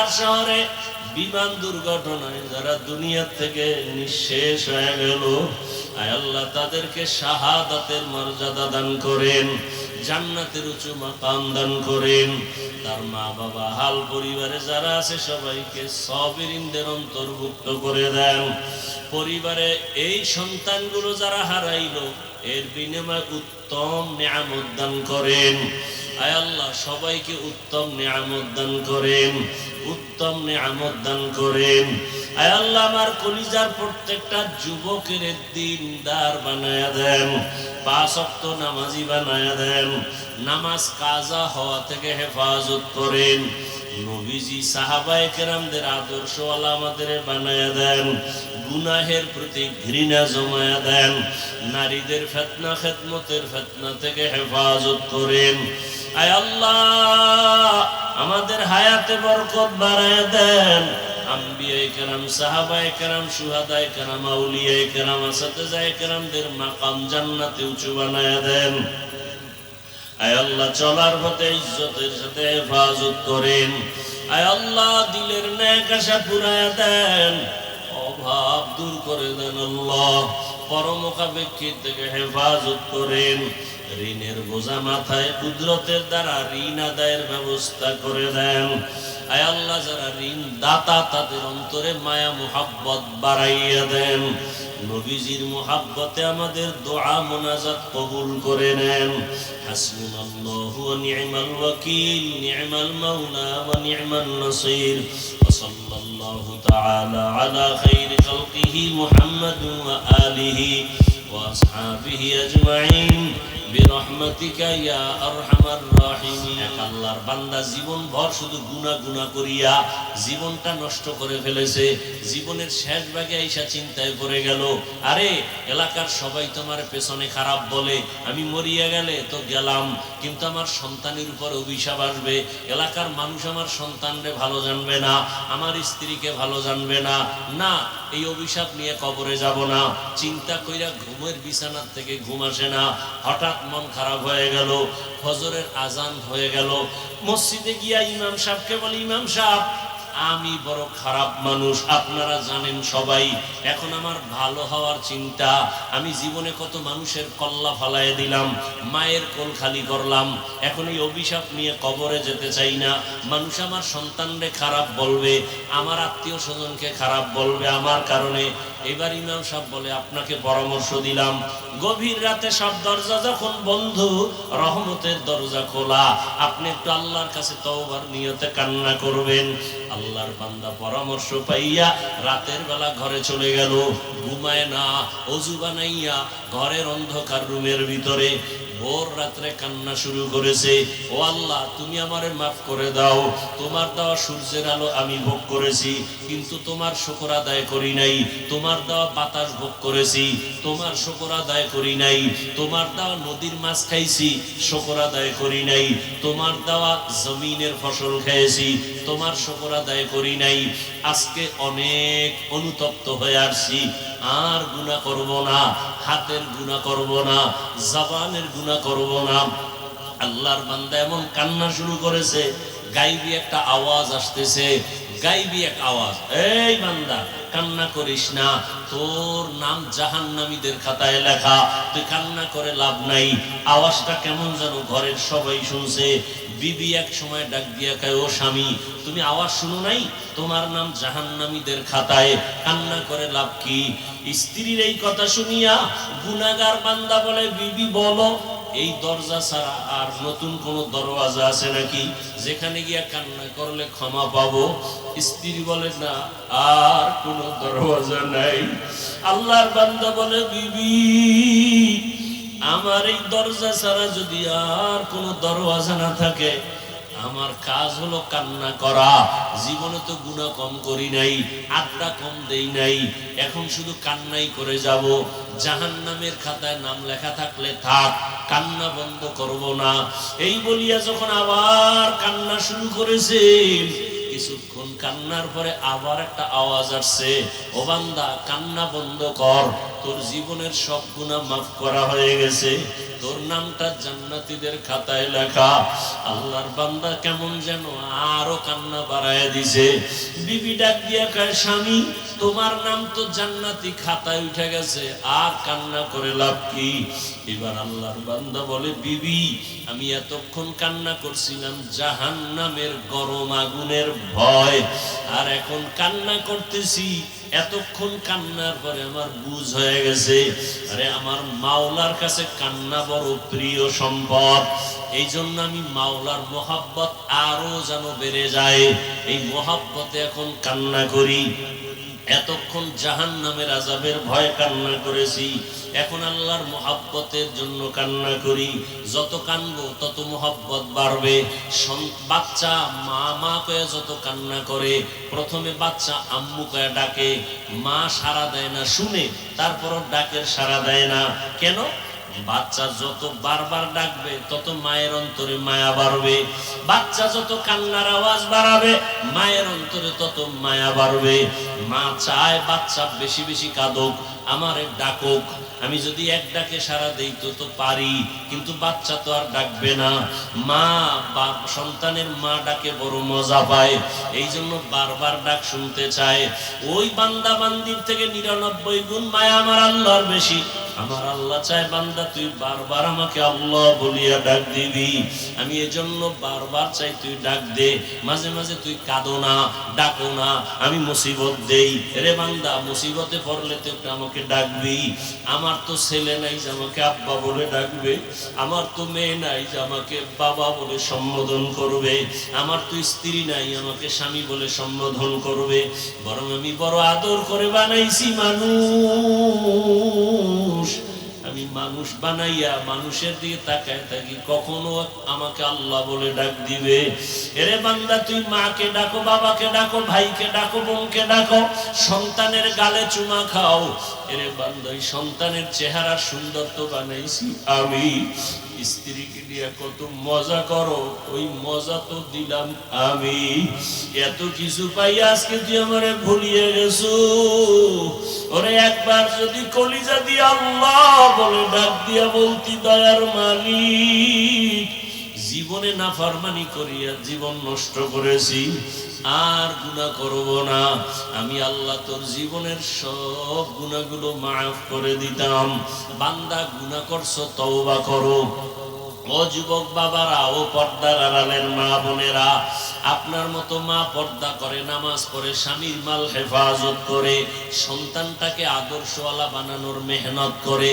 ঢাকার শহরে বিমান দুর্ঘটনায় যারা দুনিয়া থেকে নিঃশেষ হয়ে গেল, আয় আল্লাহ তাদেরকে শাহাদাতের মর্যাদা দান করেন, জান্নাতের উঁচু মাকাম দান করেন। তার মা বাবা হাল পরিবারে যারা আছে সবাইকে সাবিরিনদের অন্তর্ভুক্ত করে দেন। পরিবারে এই সন্তানগুলো যারা হারাইলো এর বিনিময়ে উত্তম নিয়ামত দান করেন। আয় আল্লাহ সবাইকে উত্তম নিয়ামত দান করেন, উত্তম নিয়ামত দান করেন। আয় আল্লাহ আমার কলিজার প্রত্যেকটা যুবকের দিনদার বানায়া দেন, 5 ওয়াক্ত নামাজি বানায়া দেন, নামাজ কাজা হওয়া থেকে হেফাজত করেন। নবীজি সাহাবায়ে কেরামদের আদর্শওয়ালা আমাদের বানায়া দেন, গুনাহের প্রতি ঘৃণা জমায়া দেন, নারীদের ফিতনা খেদমতের ফিতনা থেকে হেফাজত করেন। আয় আল্লাহ আমাদের হায়াতে বরকত বাড়ায়া দেন। আম্বিয়ায়ে কেরাম, সাহাবায়ে কেরাম, শুহাদায়ে কেরাম, আউলিয়ায়ে কেরাম, আসাতিজায়ে কেরামদের মাকাম জান্নাতে উঁচু বানায়া দেন। আয় আল্লাহ চলার পথে ইজ্জতের সাথে হেফাজত করেন। আয় আল্লাহ দিলের নেক আশা পুরায়া দেন, অভাব দূর করে দেন। আল্লাহ পরমুখাপেক্ষিত থেকে হেফাজত করেন। ঋণের বোঝা মাথায় কুদরতের দ্বারা ঋণ আদায়ের ব্যবস্থা করে দেন। আয় আল্লাহ যারা ঋণ দাতা তাদের অন্তরে মায়া মুহাব্বত বাড়াইয়া দেন। নবীজির মুহাব্বতে আমাদের দোয়া মোনাজাত কবুল করে নেন। হাসবুনাল্লাহু ওয়া নি'মাল ওয়াকিল, নি'মাল মাওলা ওয়া নি'মান নাসির। সাল্লাল্লাহু তাআলা আলা খাইরি খালকিহি মুহাম্মাদ ওয়া আলিহি ওয়া আসহাবিহি আজমাইন বিরহমাতিকা ইয়া আরহামার রাহিমিন। আল্লাহর বান্দা জীবন ভর শুধু গুনাহ গুনাহ করিয়া জীবনটা নষ্ট করে ফেলেছে। জীবনের শেষ ভাগে আইসা চিন্তায় পড়ে গেল, আরে এলাকার সবাই তোমার পেছনে খারাপ বলে, আমি মরিয়া গেলে তো গেলাম, কিন্তু আমার সন্তানের উপর অভিশাপ আসবে। এলাকার মানুষ আমার সন্তানরে ভালো জানবে না, আমার স্ত্রীকে ভালো জানবে না। না, এই অভিশাপ নিয়ে কবরে যাব না। চিন্তা কইরা ঘুমের বিছানার থেকে ঘুম আসে না। হঠাৎ মন খারাপ হয়ে গেল, ফজরের আজান হয়ে গেল। মসজিদে গিয়া ইমাম সাহেবকে বলি, ইমাম সাহেব আমি বড় খারাপ মানুষ, আপনারা জানেন সবাই, এখন আমার ভালো হওয়ার চিন্তা। আমি জীবনে কত মানুষের কল্লা ফালাইয়া দিলাম, মায়ের কোল খালি করলাম, এখন এই অভিশাপ নিয়ে কবরে যেতে চাই না। মানুষ আমার সন্তানরে খারাপ বলবে, আমার আত্মীয় স্বজনকে খারাপ বলবে আমার কারণে। এবার ইমাম সাহেব বলে, আপনাকে পরামর্শ দিলাম, গভীর রাতে সব দরজা যখন বন্ধ, রহমতের দরজা খোলা, আপনি একটু আল্লাহর কাছে তওবার নিয়তে কান্না করবেন। আল্লাহর বান্দা পরামর্শ পাইয়া রাতের বেলা ঘরে চলে গেল, ঘুমায় না, ওযু বানাইয়া ঘরের অন্ধকার রুমের ভিতরে ভোর রাত্রে কান্না শুরু করেছে। ও আল্লাহ, তুমি আমারে মাফ করে দাও, তোমার দেওয়া সূর্যের আলো আমি ভোগ করেছি কিন্তু তোমার শুকর আদায় করি নাই, তোমার দেওয়া বাতাস ভোগ করেছি, তোমার শুকর আদায় করি নাই, তোমার দেওয়া নদীর মাছ খাইছি, শুকর আদায় করি নাই, তোমার দেওয়া জমিনের ফসল খেয়েছি, তোমার শুকর আদায় করি নাই। আজকে অনেক অনুতপ্ত হয়ে আসছি, আর গুনাহ করব না, হাতের গুনাহ করব না, জবানের গুনাহ করব না। আল্লাহর বান্দা এমন কান্না শুরু করেছে, গাইবি একটা আওয়াজ আসতেছে, গাইবি এক আওয়াজ, এই বান্দা কান্না করিস না, তোর নাম জাহান্নামীদের খাতায় লেখা, তুই কান্না করে লাভ নাই। আওয়াজটা কেমন যেন ঘরের সবাই শুনছে। বিবি এক সময় ডাক দিয়া কয়, ও স্বামী, তুমি আওয়াজ শুনো নাই? তোমার নাম জাহান্নামীদের খাতায়, কান্না করে লাভ কি? স্ত্রীর এই কথা শুনিয়া গুনাহগার বান্দা বলে, বিবি বলো, এই দরজা ছাড়া আর নতুন কোন দরওয়াজা আছে নাকি যেখানে গিয়া কান্না করলে ক্ষমা পাবো? স্ত্রী বলে, না, আর কোন দরওয়াজা নাই। আল্লাহর বান্দা বলে, বিবি আমার এই দরজা ছাড়া যদি আর কোন দরওয়াজা না থাকে, আমার কাজ হলো কান্না করা। জীবনে তো গুনাহ কম করি নাই, আড্ডা কম দেই নাই, এখন শুধু কান্নাই করে যাব। জাহান্নামের খাতায় নাম লেখা থাকলে থাক, কান্না বন্ধ করব না। এই বলিয়া যখন আবার কান্না শুরু করেছে, কিছুক্ষণ কান্নার পরে আবার একটা আওয়াজ আসছে, ও বান্দা কান্না বন্ধ কর, তোর জীবনের সব গুনাহ মাফ করা হয়ে গেছে, তোর নামটা জান্নাতীদের খাতায় লেখা। আল্লাহর বান্দা কেমন যেন আরো কান্না বাড়ায় দিছে। বিবি ডাক দিয়া কয়, স্বামী তোমার নাম তো জান্নাতি খাতায় উঠে গেছে, আর কান্না করে লাভ কি? এবার আল্লাহর বান্দা বলে, বিবি আমি এতক্ষণ কান্না করছিলাম জাহান্নামের গরম আগুনের ভয়, আর এখন কান্না করতেছি এতক্ষণ কান্নার পরে আমার বুঝ হয়ে গেছে, আরে আমার মাওলার কাছে কান্না বড় প্রিয় সম্পদ। এই জন্য আমি মাওলার মোহাব্বত আরো যেন বেড়ে যায়, এই মোহাব্বতে এখন কান্না করি। এতক্ষণ জাহান্নামের আযাবের ভয় কান্না করেছি, এখন আল্লাহর মোহাব্বতের জন্য কান্না করি। যত কানবো তত মোহাব্বত বাড়বে। বাচ্চা মা মা কয়ে যত কান্না করে, প্রথমে বাচ্চা আম্মু কয়ে ডাকে, মা সাড়া দেয় না, শুনে তারপরও ডাকের সাড়া দেয় না। কেন? বাচ্চা যত বারবার ডাকবে তত মায়ের অন্তরে মায়া বাড়বে। বাচ্চা যত কান্নার আওয়াজ বাড়াবে মায়ের অন্তরে তত মায়া বাড়বে। মা চায় বাচ্চা বেশি বেশি কাঁদুক, আমারে ডাকুক। আমি যদি এক ডাকে সাড়া দেই তো পারি, কিন্তু বাচ্চা তো আর ডাকবে না। মা সন্তানের মা ডাকে বড় মজা পায়, এই জন্য বারবার ডাক শুনতে চায়। ওই বান্দা বান্দির থেকে 99 গুণ মায়া আমার আল্লাহর বেশি। আমার আল্লাহ চায় বান্দা তুই বারবার আমাকে আল্লাহ বলিয়া ডাক দিবি। আমি এজন্য বারবার চাই তুই ডাক দে। মাঝে মাঝে তুই কাঁদো না, ডাকো না, আমি মুসিবত দেই। রে বান্দা মুসিবতে পড়লে তো একটু আমাকে ডাকবি। আমার তো ছেলে নাই যে আমাকে আব্বা বলে ডাকবে, আমার তো মেয়ে নাই যে আমাকে বাবা বলে সম্বোধন করবে, আমার তো স্ত্রী নাই আমাকে স্বামী বলে সম্বোধন করবে। বরং আমি বড় আদর করে বানাইছি মানুষ। আমি মানুষ বানাইয়া মানুষের দিকে তাকায় থাকি, কখনো আমাকে আল্লাহ বলে ডাক দিবে। এরে বান্দা তুই মাকে ডাকো, বাবাকে ডাকো, ভাইকে ডাকো, বোনকে ডাকো, সন্তানের গালে চুমা খাও। এরে বান্দা সন্তানের চেহারা সুন্দর তো বানাইছি আমি। স্ত্রীকে নিয়ে কত মজা করো, ওই মজা তো দিলাম আমি। এত কিছু পাই আজকে তুই আমারে ভুলিয়ে গেছো। ওরে একবার যদি কলিজা দিয়ে আল্লাহ বলে ডাক দিয়া বলতি, দয়ার মালিক জীবনে নাফরমানি করিয়া জীবন নষ্ট করেছি, আর গুনাহ করব না, আমি আল্লাহ তোর জীবনের সব গুনাহগুলো মাফ করে দিতাম। বান্দা গুনাহ করছো, তওবা করো। ও যুবক বাবারা, ও পর্দার আড়ালের মা বোনেরা, আপনার মতো মা পর্দা করে, নামাজ পড়ে, স্বামীর মাল হেফাজত করে, সন্তানটাকে আদর্শওয়ালা বানানোর মেহনত করে।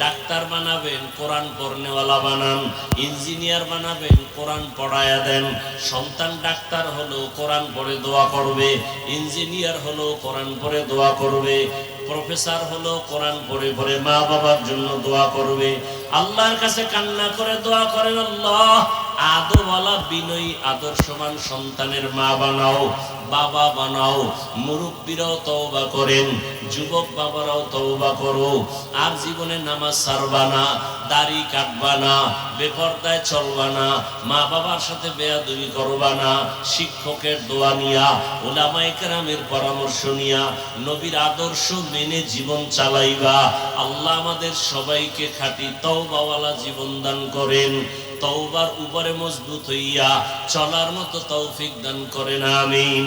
ডাক্তার বানাবেন, কোরআন পড়নেওয়ালা বানান। ইঞ্জিনিয়ার বানাবেন, কোরআন পড়ায়া দেন। সন্তান ডাক্তার হলো কোরআন পড়ে দোয়া করবে, ইঞ্জিনিয়ার হলো কোরআন পড়ে দোয়া করবে, প্রফেসর হলো কোরআন পড়ে পড়ে মা বাবার জন্য দোয়া করবে। আল্লাহর কাছে কান্না করে দোয়া করেন, আল্লাহ আদরওয়ালা বিনয়ী আদর্শবান সন্তানের মা বানাও, বাবা বানাও। মুরব্বীরাও তওবা করেন, যুবক বাবারাও তওবা করো। আর জীবনে নামাজ ছাড়বা না, দাড়ি কাটবা না, বেপরদায় চলবা না, মা বাবার সাথে বেয়াদবি করবা না। শিক্ষকের দোয়া নিয়া, উলামায়ে কেরামের পরামর্শ নিয়া, নবীর আদর্শ মেনে জীবন চালাইবা। আল্লাহ আমাদের সবাইকে খাঁটি তওবাওয়ালা জীবন দান করেন। তওবার উপরে মজবুত হইয়া চলার মতো তৌফিক দান করেন, আমিন।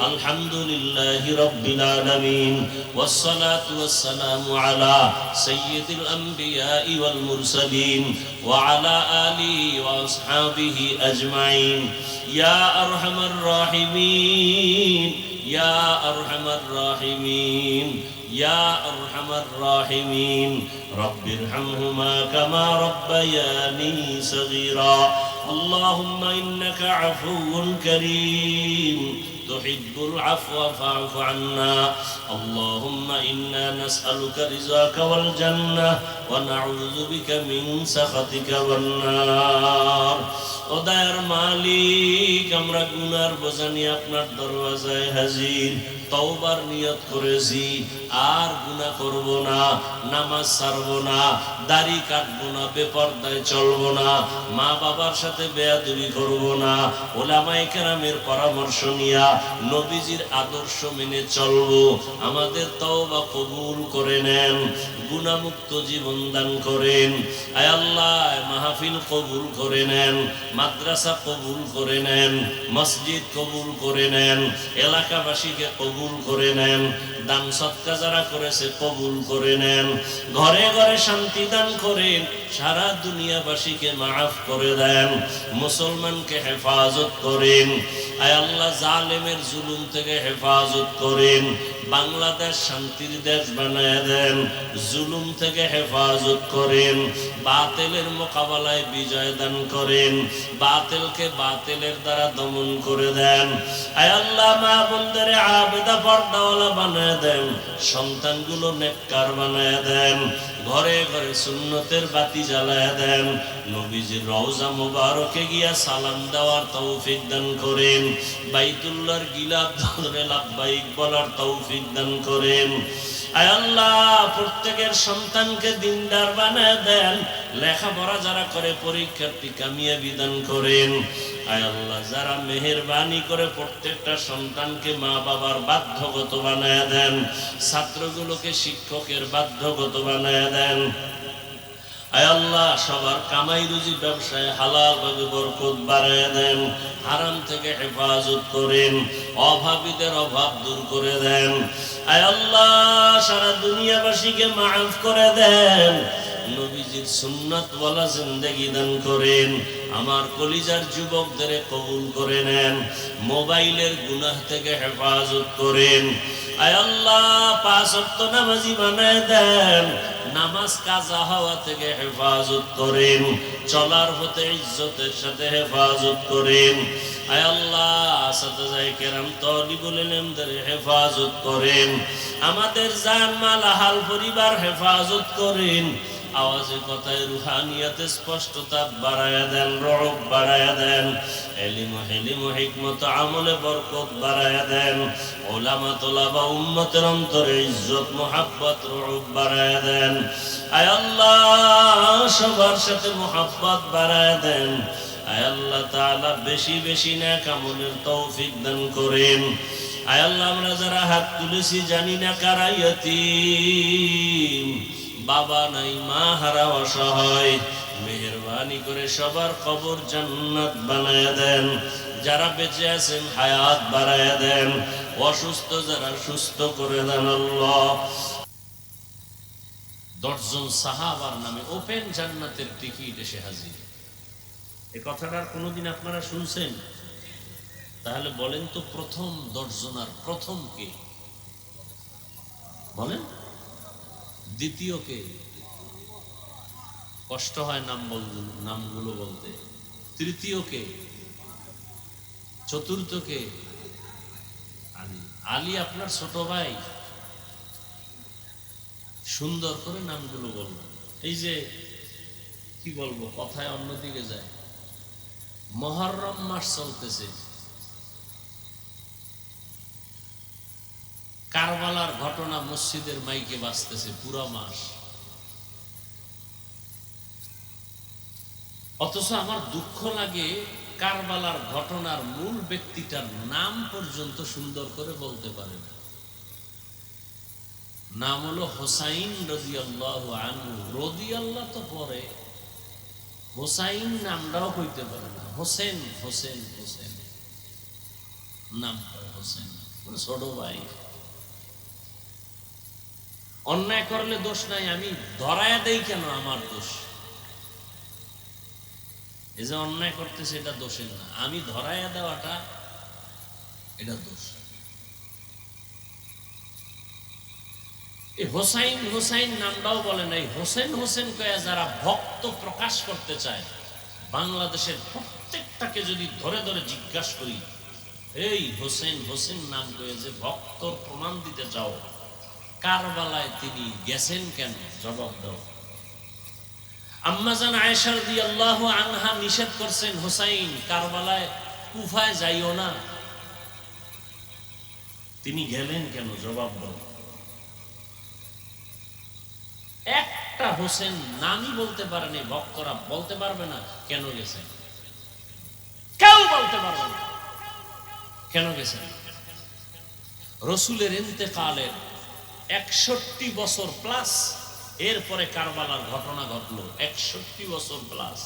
আলহামদুলিল্লাহি রাব্বিল আলামিন, ওয়াসসালাতু ওয়াসসালামু আলা সাইয়্যিদিল আমবিয়াই ওয়াল মুরসালিন ওয়া আলা আলিহি ওয়া আসহাবিহি আজমাইন। ইয়া আরহামার রাহিমিন, ইয়া আরহামার রাহিমিন, ইয়া আরহামার রাহিমিন। রব্বিরহামহুমা কামা রব্বায়ানি সগীরা। আল্লাহুম্মা ইন্নাকা আফুউন কারীম তুহিব্বুল আফওয়া ফা'ফু আন্না। আল্লাহুম্মা ইন্না নাসআলুকা রিযাকা ওয়াল জান্নাহ ওয়া নাউযু বিকা মিন সাখাতিকা ওয়ান নার। ও দয়ার মালিক, আমরা গুনার বোঝা নিয়ে আপনার দরওয়াজায় হাজির। তওবার নিয়ত করেছি, আর গুনাহ করব না, নামাজ ছাড়ব না, দাড়ি কাটবো না, বেপরদায় চলবো না, মা বাবার সাথে বেয়াদবি করব না, ওলামায়ে কেরামের পরামর্শ নিয়া নবীজির আদর্শ মেনে চলবো। আমাদের তওবা কবুল করে নেন, গুনাহমুক্ত জীবন দান করেন। আয় আল্লাহ, মাহফিল কবুল করে নেন, মাদ্রাসা কবুল করে নেন, মসজিদ কবুল করে নেন, এলাকাবাসীকে কবুল করে নেন, দান সৎকা যারা করেছে কবুল করে নেন, ঘরে ঘরে শান্তি দান করেন, সারা দুনিয়াবাসীকে মাফ করে দেন, মুসলমানকে হেফাজত করেন। আয় আল্লাহ, জালেমের জুলুম থেকে হেফাজত করেন, বাংলাদেশ শান্তির দেশ বানায় দেন, জুলুম থেকে হেফাজত করেন, বাতিলের মোকাবেলায় বিজয় দান করেন, বাতিলকে বাতিলের দ্বারা দমন করে দেন। আয় আল্লাহ, মা বোনদের আবেদা পর্দাওয়ালা বানায় দেন, সন্তানগুলো নেককার বানায় দেন, ঘরে ঘরে সুন্নতের বাতি জ্বালায় দেন, নবীজির রওজা মুবারকে গিয়া সালাম দেওয়ার তৌফিক দান করেন, বাইতুল্লাহর গিলাফ ধরে লাব্বাইক বলার তৌফিক দান করেন। আয় আল্লাহ, প্রত্যেকের সন্তানকে দিনদার বানায় দেন, লেখাপড়া যারা করে পরীক্ষার্থী কামিয়াবি দান করেন। আয় আল্লাহ, যারা মেহেরবানি করে প্রত্যেকটা সন্তানকে মা বাবার বাধ্যগত বানায় দেন, ছাত্রগুলোকে শিক্ষকের বাধ্যগত বানায় দেন। আয় আল্লাহ, সবার কামাই রুজি ব্যবসায় হালাল ভাবে বরকত বাড়ায় দেন, হারাম থেকে হেফাজত করেন, অভাবীদের অভাব দূর করে দেন। আয় আল্লাহ, সারা দুনিয়াবাসীকে মাফ করে দেন, নবীজির সুন্নাত ওয়ালা জিন্দেগি দান করেন। আমার কলিজার যুবকদের কবুল করে নেন, মোবাইলের গুনাহ থেকে হেফাজত করেন। আয় আল্লাহ, 5 ওয়াক্ত নামাজি বানায় দেন, নামাজ কাজা হওয়া থেকে হেফাজত করেন, চলার পথে ইজ্জতের সাথে হেফাজত করেন। আয় আল্লাহ, আসাদায়ে কেরাম তালিবুল ইলমদের হেফাজত করেন, আমাদের জান মাল আহাল পরিবার হেফাজত করেন। আওয়াজে কথায় রুহানিয়াতে স্পষ্টতা বাড়ায়া দেন, রব বাড়ায়া দেন, ইলম ও হিকমত আমলে বরকত বাড়ায়া দেন, উলামা তোলাবা উম্মতের অন্তরে ইজ্জত মুহাব্বত রব বাড়ায়া দেন। আয় আল্লাহ, সবার সাথে মুহাব্বত বাড়ায়া দেন। আয় আল্লাহ তাআলা, বেশি বেশি নেক আমলের তৌফিক দান করেন। আয় আল্লাহ, আমরা যারা হাত তুলেছি জানি না কারা ইয়তীম, বাবা নাই, মা হারা, অসহায়, মেহেরবানি করে সবার কবর জান্নাত বানায় দেন। যারা বেঁচে আছেন হায়াত বাড়ায় দেন, অসুস্থ যারা সুস্থ করে দেন। আল্লাহ, 10 জন সাহাবার নামে ওপেন জান্নাতের টিকিট এসে হাজির। এই কথাটা কোনোদিন আপনারা শুনছেন? তাহলে বলেন তো, প্রথম 10 জনার প্রথম কে? বলেন। দ্বিতীয় কে? কষ্ট হয় নামগুলো বলতে। তৃতীয় কে? চতুর্থ কে? আলী। আলী আপনার ছোট ভাই। সুন্দর করে নামগুলো বলবেন। এই যে কি বলবো, কথায় অন্যদিকে যায়। মুহররম মাস চলতেছে, কারবালার ঘটনা মসজিদের মাইকে বাজতেছে পুরো মাস, অথচ আমার দুঃখ লাগে কারবালার ঘটনার মূল ব্যক্তিটার নাম পর্যন্ত সুন্দর করে বলতে পারে না। নাম হলো হোসাইন রাদিয়াল্লাহু আনহু। রাদিয়াল্লাহ তো পরে, হোসাইন নামটাও কইতে পারে না। হোসেন হোসেন হোসেন নাম, হোসেন ছোট ভাই। অন্যায় করলে দোষ নাই, আমি ধরায়া দেই কেন? আমার দোষ। এই যে অন্যায় করতেছে এটা দোষের না, আমি ধরায়া দেওয়াটা এটা দোষ। এই হোসাইন হোসাইন নামটাও বলে নাই। হোসেন হোসেন কয়া যারা ভক্ত প্রকাশ করতে চায়, বাংলাদেশের প্রত্যেকটাকে যদি ধরে ধরে জিজ্ঞাসা করি, এই হোসেন হোসেন নাম কয়ে যে ভক্তর প্রমাণ দিতে চাও, কারবালায় তিনি গেছেন কেন? জবাব দাও। আম্মা জান আয়েশা রাদিয়াল্লাহু আনহা নিষেধ করছেন, হোসাইন কারবালায় কুফায় যাইও না। তিনি গেলেন কেন? জবাব দাও। একটা হোসেন নামই বলতে পারেনি, ভক্তরা বলতে পারবে না কেন গেছেন, কেউ বলতে পারবে না কেন গেছেন। রসুলের ইন্তেকালের 61 বছর প্লাস এরপরে কারবালার ঘটনা ঘটলো। 61 বছর প্লাস।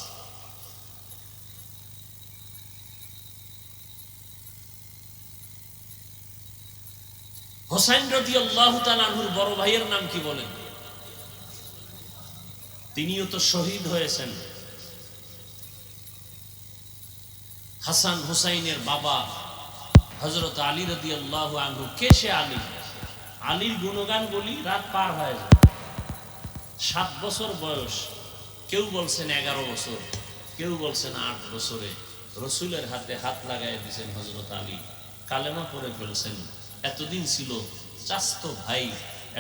হোসাইন রাদিয়াল্লাহু তাআলা আনহুর বড় ভাইয়ের নাম কি বলেন? তিনিও তো শহীদ হয়েছেন। হাসান হুসাইনের বাবা হযরত আলী রাদিয়াল্লাহু আনহু। কে সে আলী? আলীর গুণগান বলি রাত পার হয়ে যায়। 7 বছর বয়স, কেউ বলছেন 11 বছর, কেউ বলছেন 8 বছরে রসুলের হাতে হাত লাগাই দিয়েছেন হযরত আলী, কালেমা পড়ে ফেলছেন। এতদিন ছিল চাচতো ভাই,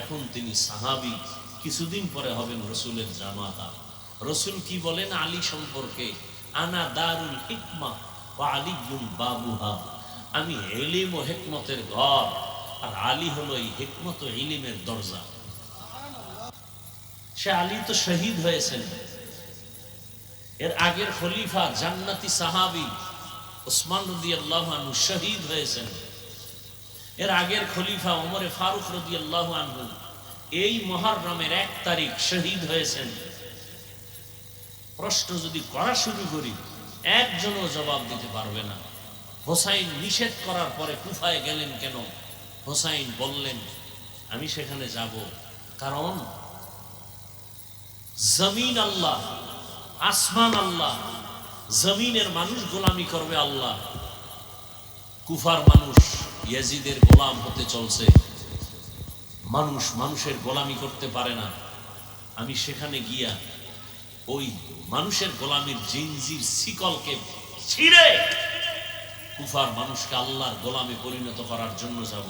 এখন তিনি সাহাবী। কিছুদিন পরে হবেন রসুলের জামাতা। রসুল কি বলেন আলী সম্পর্কে? আনা দারুল হিকমা ওয়া আলিয়ুন বাবুহা। আমি ইলম ও হিকমতের ঘর, আর আলী হলো এই হিকমত ও ইলমের দরজা। সে আলী তো শহীদ হয়েছেন। এর আগের খলিফা জান্নাতি সাহাবী উসমান রাদিয়াল্লাহু আনহু শহীদ হয়েছেন। এর আগের খলিফা ওমরে ফারুক রাদিয়াল্লাহু আনহু এই মুহররমের 1 তারিখ শহীদ হয়েছেন। প্রশ্ন যদি করা শুরু করি, একজনও জবাব দিতে পারবে না। হোসাইন নিষেধ করার পরে কুফায় গেলেন কেন? হোসাইন বললেন, আমি সেখানে যাব কারণ জমিন আল্লাহ, আসমান আল্লাহ, জমিনের মানুষ গোলামি করবে আল্লাহ। কুফার মানুষ ইয়াজিদের গোলাম হতে চলছে। মানুষ মানুষের গোলামি করতে পারে না। আমি সেখানে গিয়া ওই মানুষের গোলামির জিনজির শিকলকে ছিঁড়ে কুফার মানুষকে আল্লাহর গোলামে পরিণত করার জন্য যাব।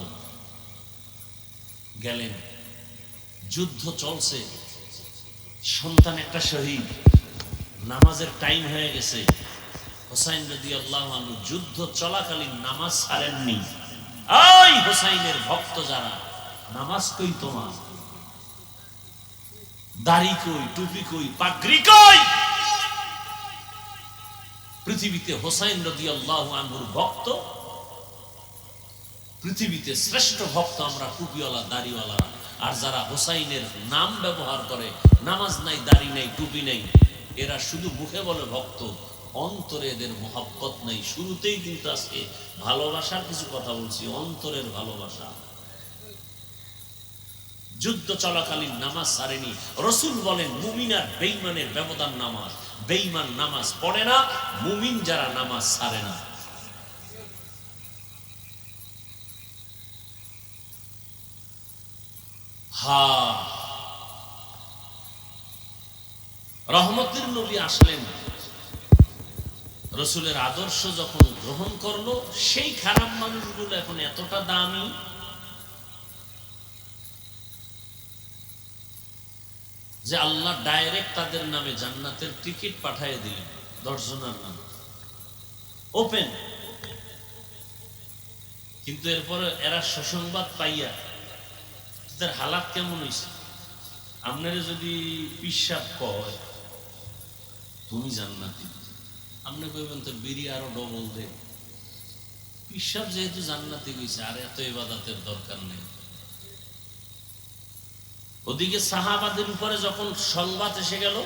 গেলেন, যুদ্ধ চলছে, সন্তান একটা শহীদ, নামাজের টাইম হয়ে গেছে। হোসাইন রাদিয়াল্লাহু আনহু যুদ্ধ চলাকালীন নামাজ ছাড়েননি। ওই হোসাইনের ভক্ত যারা, নামাজ কই তোমার? দাড়ি কই? টুপি কই? পাগড়ি কই? পৃথিবীতে হোসাইন রাদিয়াল্লাহু আনহুর ভক্ত, পৃথিবীতে শ্রেষ্ঠ ভক্ত আমরা টুপিওয়ালা দাড়িওয়ালা। আর যারা হোসাইনের নাম ব্যবহার করে, নামাজ নাই, দাড়ি নাই, টুপি নাই, এরা শুধু মুখে বলে ভক্ত, অন্তরে এদের মহব্বত নাই। শুরুতেই কিন্তু আজকে ভালোবাসার কিছু কথা বলছি, অন্তরের ভালোবাসা। যুদ্ধ চলাকালীন নামাজ ছাড়েনি। রসুল বলেন মুমিন আর বেঈমানের ব্যবধান নামাজ। বেঈমান নামাজ পড়ে না, মুমিন যারা নামাজ ছাড়ে না। রহমতের নবী আসলেন, রসুলের আদর্শ যখন গ্রহণ করলো, সেই খারাপ মানুষগুলো এখন এতটা দামি যে আল্লাহ ডাইরেক্ট তাদের নামে জান্নাতের টিকিট পাঠিয়ে দিলেন। 10 জনের নাম ওপেন। কিন্তু এরপরে এরা সুসংবাদ পাইয়া তাদের হালাত কেমন হয়েছে? আপনারা যদি পিসাব কয় তুমি জান্নাতি, আপনি কইবেন তো বিড়ি আরো ডবল দে। পিসাব যেহেতু জান্নাতি হয়েছে, আর এত ইবাদতের দরকার নেই। ওদিকে সাহাবাদের উপরে যখন সংবাদ এসে গেল,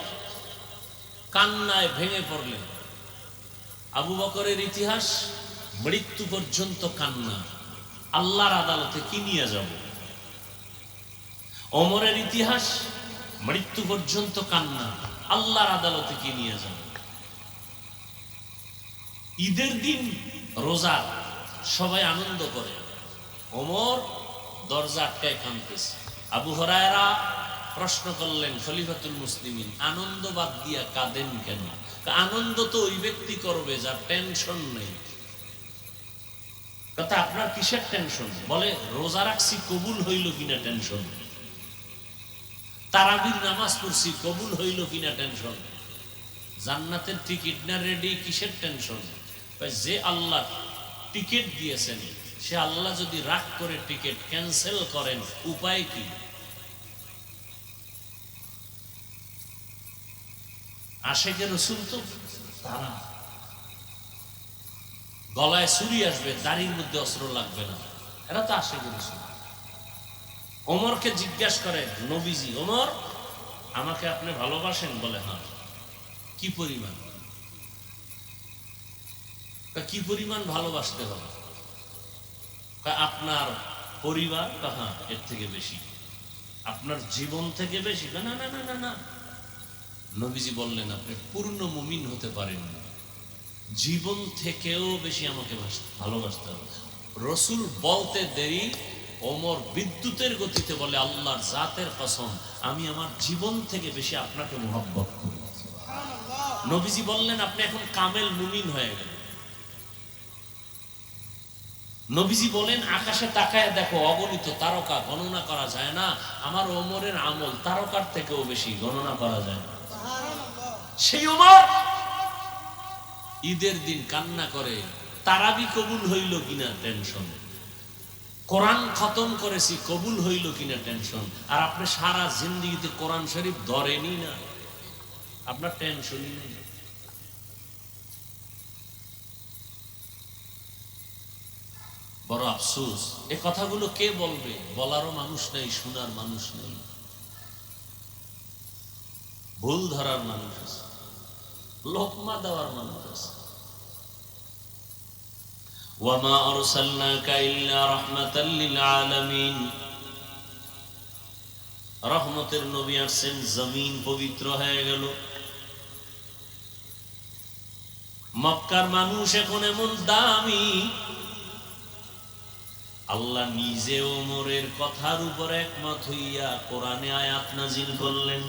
কান্নায় ভেঙে পড়লেন। আবু বকরের ইতিহাস মৃত্যু পর্যন্ত কান্না, আল্লাহর আদালতে কি নিয়ে যাব। ওমরের ইতিহাস মৃত্যু পর্যন্ত কান্না, আল্লাহর আদালতে কি নিয়ে যাব। ঈদের দিন রোজা, সবাই আনন্দ করে, ওমর দরজা আটকায় কাঁদতেছে। আবু হুরায়রা প্রশ্ন করলেন, খলিফাতুল মুসলিমিন, আনন্দ বাদ দিয়া কাঁদেন কেন? আনন্দ তো ওই ব্যক্তি করবে যার টেনশন নেই। কথা, আপনার কিসের টেনশন? বলে রোজা রাখছি কবুল হইল কিনা টেনশন, তারাবির নামাজ পড়ছি কবুল হইল কিনা টেনশন। জান্নাতের টিকিট না রেডি, কিসের টেনশন? যে আল্লাহ টিকিট দিয়েছেন সে আল্লাহ যদি রাগ করে টিকিট ক্যান্সেল করেন, উপায় কি? আশেকে রসুল তো তারা গলায় ছুরি আসবে, দাড়ির মধ্যে অস্ত্র লাগবে না, এরা তো আশেকে রসুল। ওমরকে জিজ্ঞাসা করে নবীজি, ওমর আমাকে আপনি ভালোবাসেন? বলে হ্যাঁ। কি পরিমাণ? কি পরিমাণ ভালোবাসতে হবে? আপনার পরিবার? হ্যাঁ, এর থেকে বেশি। আপনার জীবন থেকে বেশি? না না না না না। নবীজি বললেন আপনি পূর্ণ মুমিন হতে পারেন, জীবন থেকেও বেশি আমাকে ভালোবাসতে হবে। রসুল বলতে দেরি, ওমর বিদ্যুতের গতিতে বলে আল্লাহর জাতের কসম, আমি আমার জীবন থেকে বেশি আপনাকে মহব্বত করি। নবীজি বললেন আপনি এখন কামেল মুমিন হয়ে গেলেন। নবীজি বলেন আকাশে তাকায় দেখো অগণিত তারকা, গণনা করা যায় না। আমার ওমরের আমল তারকার থেকেও বেশি, গণনা করা যায় না। সেই ওমর ঈদের দিন কান্না করে, তারাবি কবুল হইল কিনা টেনশন, কোরআন খতম করেছি কবুল হইল কিনা টেনশন। আর আপনি সারা জিন্দেগিতে কোরআন শরীফ ধরেনি না, আপনার টেনশনই নেই। বড় আফসোস, এ কথাগুলো কে বলবে? বলারও মানুষ নেই, শোনার মানুষ নেই, ভুল ধরার মানুষ আছে, লোকমা দেওয়ার মানুষ আছে। ওয়ামা আরসালনাকা ইল্লা রাহমাতাল লিল আলামিন, রহমতের নবী আসছেন, জমিন পবিত্র হয়ে গেল। মক্কার মানুষ এখন এমন দামি, আল্লাহ নিজে ওমরের কথার উপর একমত হইয়া কোরআনে আয়াত নাজিল করলেন।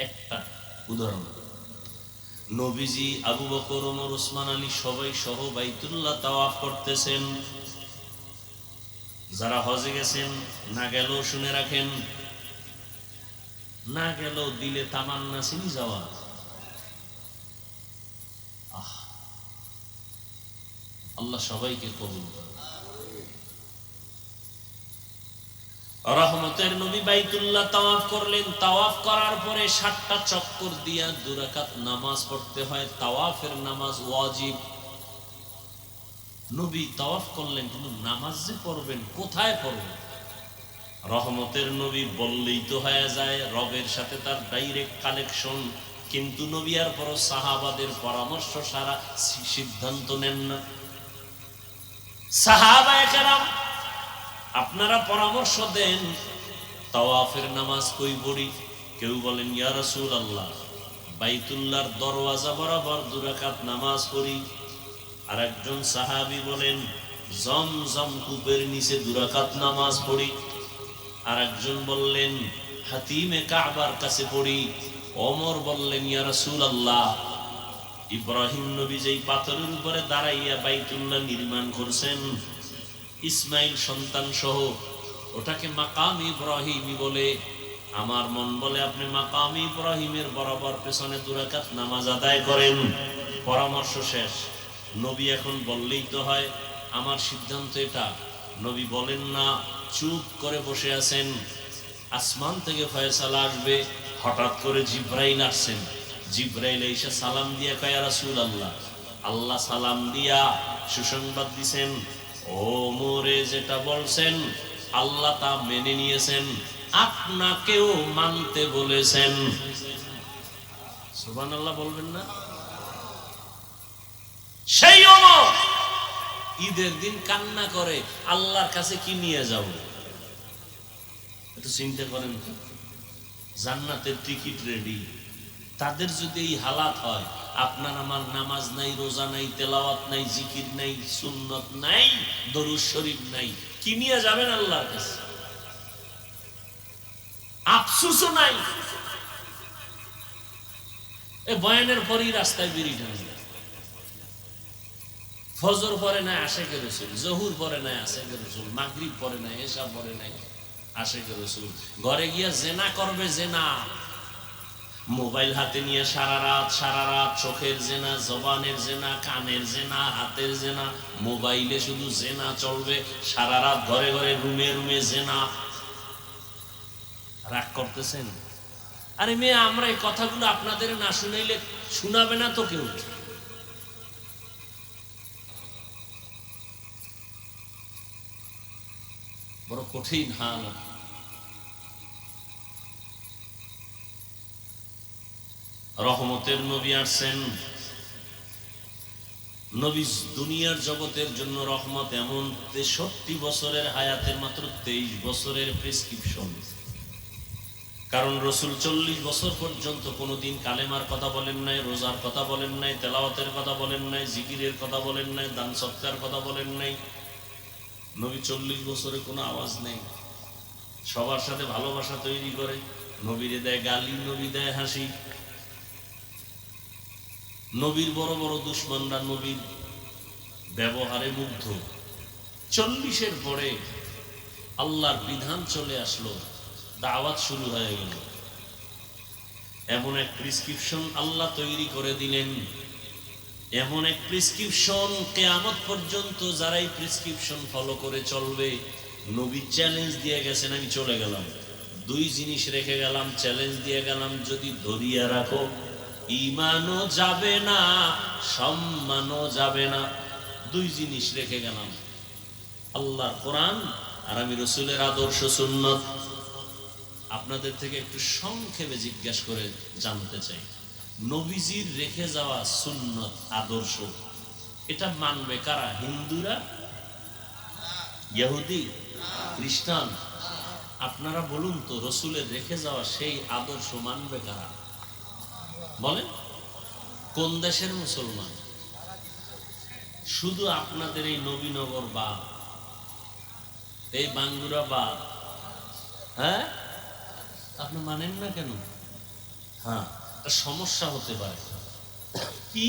একটা উদাহরণ, নবীজি, আবু বকর, ওমর, ওসমান, আলী সবাই সহ বাইতুল্লাহ তাওয়াফ করতেছেন। যারা হজে গেছেন, না গেলেও শুনে রাখেন, না গেলেও দিলে তামান্না চিনি যাওয়া। আল্লাহ সবাইকে কবুল করে। রহমতের নবী বাইতুল্লাহ তাওয়াফ করলেন। তাওয়াফ করার পরে 7টা চক্কর দিয়া 2 রাকাত নামাজ পড়তে হয়, তাওয়াফের নামাজ ওয়াজিব। নবী তাওয়াফ করলেন, কিন্তু নামাজ যে পড়বেন কোথায় পড়বেন? রহমতের নবী বললেই তো হয়ে যায়, রবের সাথে তার ডাইরেক্ট কানেকশন, কিন্তু নবী আর পর সাহাবাদের পরামর্শ সারা সিদ্ধান্ত নেন না। সাহাবায়ে কেরাম আপনারা পরামর্শ দেন তাওয়াফের নামাজ কই পড়ি? কেউ বলেন ইয়া রাসূলুল্লাহ বাইতুল্লাহর দরওয়াজা বরাবর 2 রাকাত নামাজ পড়ি। আর একজন সাহাবী বলেন জমজম কূপের নিচে 2 রাকাত নামাজ পড়ি। আর একজন বললেন হাতিমে কাবার কাছে পড়ি। ওমর বললেন ইয়া রাসূলুল্লাহ ইব্রাহিম নবী যেই পাথরের উপরে দাঁড়াইয়া বাইতুল্লাহ নির্মাণ করছেন ইসমাইল সন্তান সহ, ওটাকে মাকাম ইব্রাহিমী বলে। আমার মন বলে আপনি মাকাম ইব্রাহিমের বরাবর পেছনে 2 রাকাত নামাজ আদায় করেন। পরামর্শ শেষ, নবী এখন বললেই তো হয়, আমার সিদ্ধান্ত এটা। নবী বলেন না, চুপ করে বসে আছেন। আসমান থেকে ফয়সালা আসবে। হঠাৎ করে জিব্রাইল আসছেন। জিব্রাইল এসে সালাম দিয়া কয় ইয়া রাসূলুল্লাহ, আল্লাহ সালাম দিয়া সুসংবাদ দিছেন ওমরে যেটা বলছেন আল্লাহ তা মেনে নিয়েছেন, আপনাকেও মানতে বলেছেন। সুবহানাল্লাহ বলবেন না? সেই ওমর ঈদের দিন কান্না করে আল্লাহর কাছে কি নিয়ে যাব? একটু চিন্তা করেন, জান্নাতের টিকিট রেডি। তাদের যদি এই হালাত হয়, আপনার আমার নামাজ নাই, রোজা নাই, তেলাওয়াত নাই, জিকির নাই, সুন্নত নাই, দরুদ শরীফ নাই, কি নিয়ে যাবেন আল্লাহর কাছে? আফসোসও নাই। এই বয়ানের পরই রাস্তায় বিড়ি টানি, ফজর পরে নাই আশেকে রসুল, জহুর পরে নাই আশেকে রসুল, মাগরিব পরে নাই, এশা পরে নাই আশেকে রসুল। ঘরে গিয়া জেনা করবে, জেনা মোবাইল হাতে নিয়ে সারা রাত চোখের জেনা, জবানের জেনা, কানের জেনা, হাতের জেনা, মোবাইলে শুধু জেনা চলবে সারা রাত, ঘরে ঘরে রুমে রুমে জেনা। রাগ করতেছেন? আরে মেয়ে, আমরা এই কথাগুলো আপনাদের না শুনাইলে শোনাবে না তো কেউ। বড় কঠিন হাল। রহমতের নবী আসছেন, নবী দুনিয়ার জগতের জন্য রহমত। এমন 63 বছরের হায়াতের মাত্র 23 বছরের প্রেসক্রিপশন। কারণ রসুল 40 বছর পর্যন্ত কোনোদিন কালেমার কথা বলেন নাই, রোজার কথা বলেন নাই, তেলাওয়াতের কথা বলেন নাই, জিকিরের কথা বলেন নাই, দান সৎকার কথা বলেন নাই। নবী 40 বছরে কোনো আওয়াজ নেই, সবার সাথে ভালোবাসা তৈরি করে। নবীরে দেয় গালি, নবী দেয় হাসি। নবীর বড় বড় দুশ্মনরা নবীর ব্যবহারে মুগ্ধ। 40-এর পরে আল্লাহর বিধান চলে আসলো, দাওয়াত শুরু হয়ে গেল। এমন এক প্রেসক্রিপশন আল্লাহ তৈরি করে দিলেন, এমন এক প্রেসক্রিপশন, কিয়ামত পর্যন্ত যারা এই প্রেসক্রিপশন ফলো করে চলবে। নবী চ্যালেঞ্জ দিয়ে গেছেন, আমি চলে গেলাম, 2 জিনিস রেখে গেলাম, চ্যালেঞ্জ দিয়ে গেলাম, যদি ধরিয়া রাখো ঈমানও যাবে না, সম্মানও যাবে না। 2 জিনিস রেখে গেলাম, আল্লাহর কোরআন আর আমি রসুলের আদর্শ সুন্নত। আপনাদের থেকে একটু সংক্ষেপে জিজ্ঞাসা করে জানতে চাই, নবীজির রেখে যাওয়া সুন্নত আদর্শ, এটা মানবে কারা? হিন্দুরা, ইহুদি, খ্রিস্টান? আপনারা বলুন তো, রসুলের রেখে যাওয়া সেই আদর্শ মানবে কারা? বলেন, কোন দেশের মুসলমান? শুধু আপনাদের এই নবীনগর বা এই বাঙ্গুরা বা, হ্যাঁ, আপনি মানেন না কেন? হ্যাঁ, সমস্যা হতে পারে কি,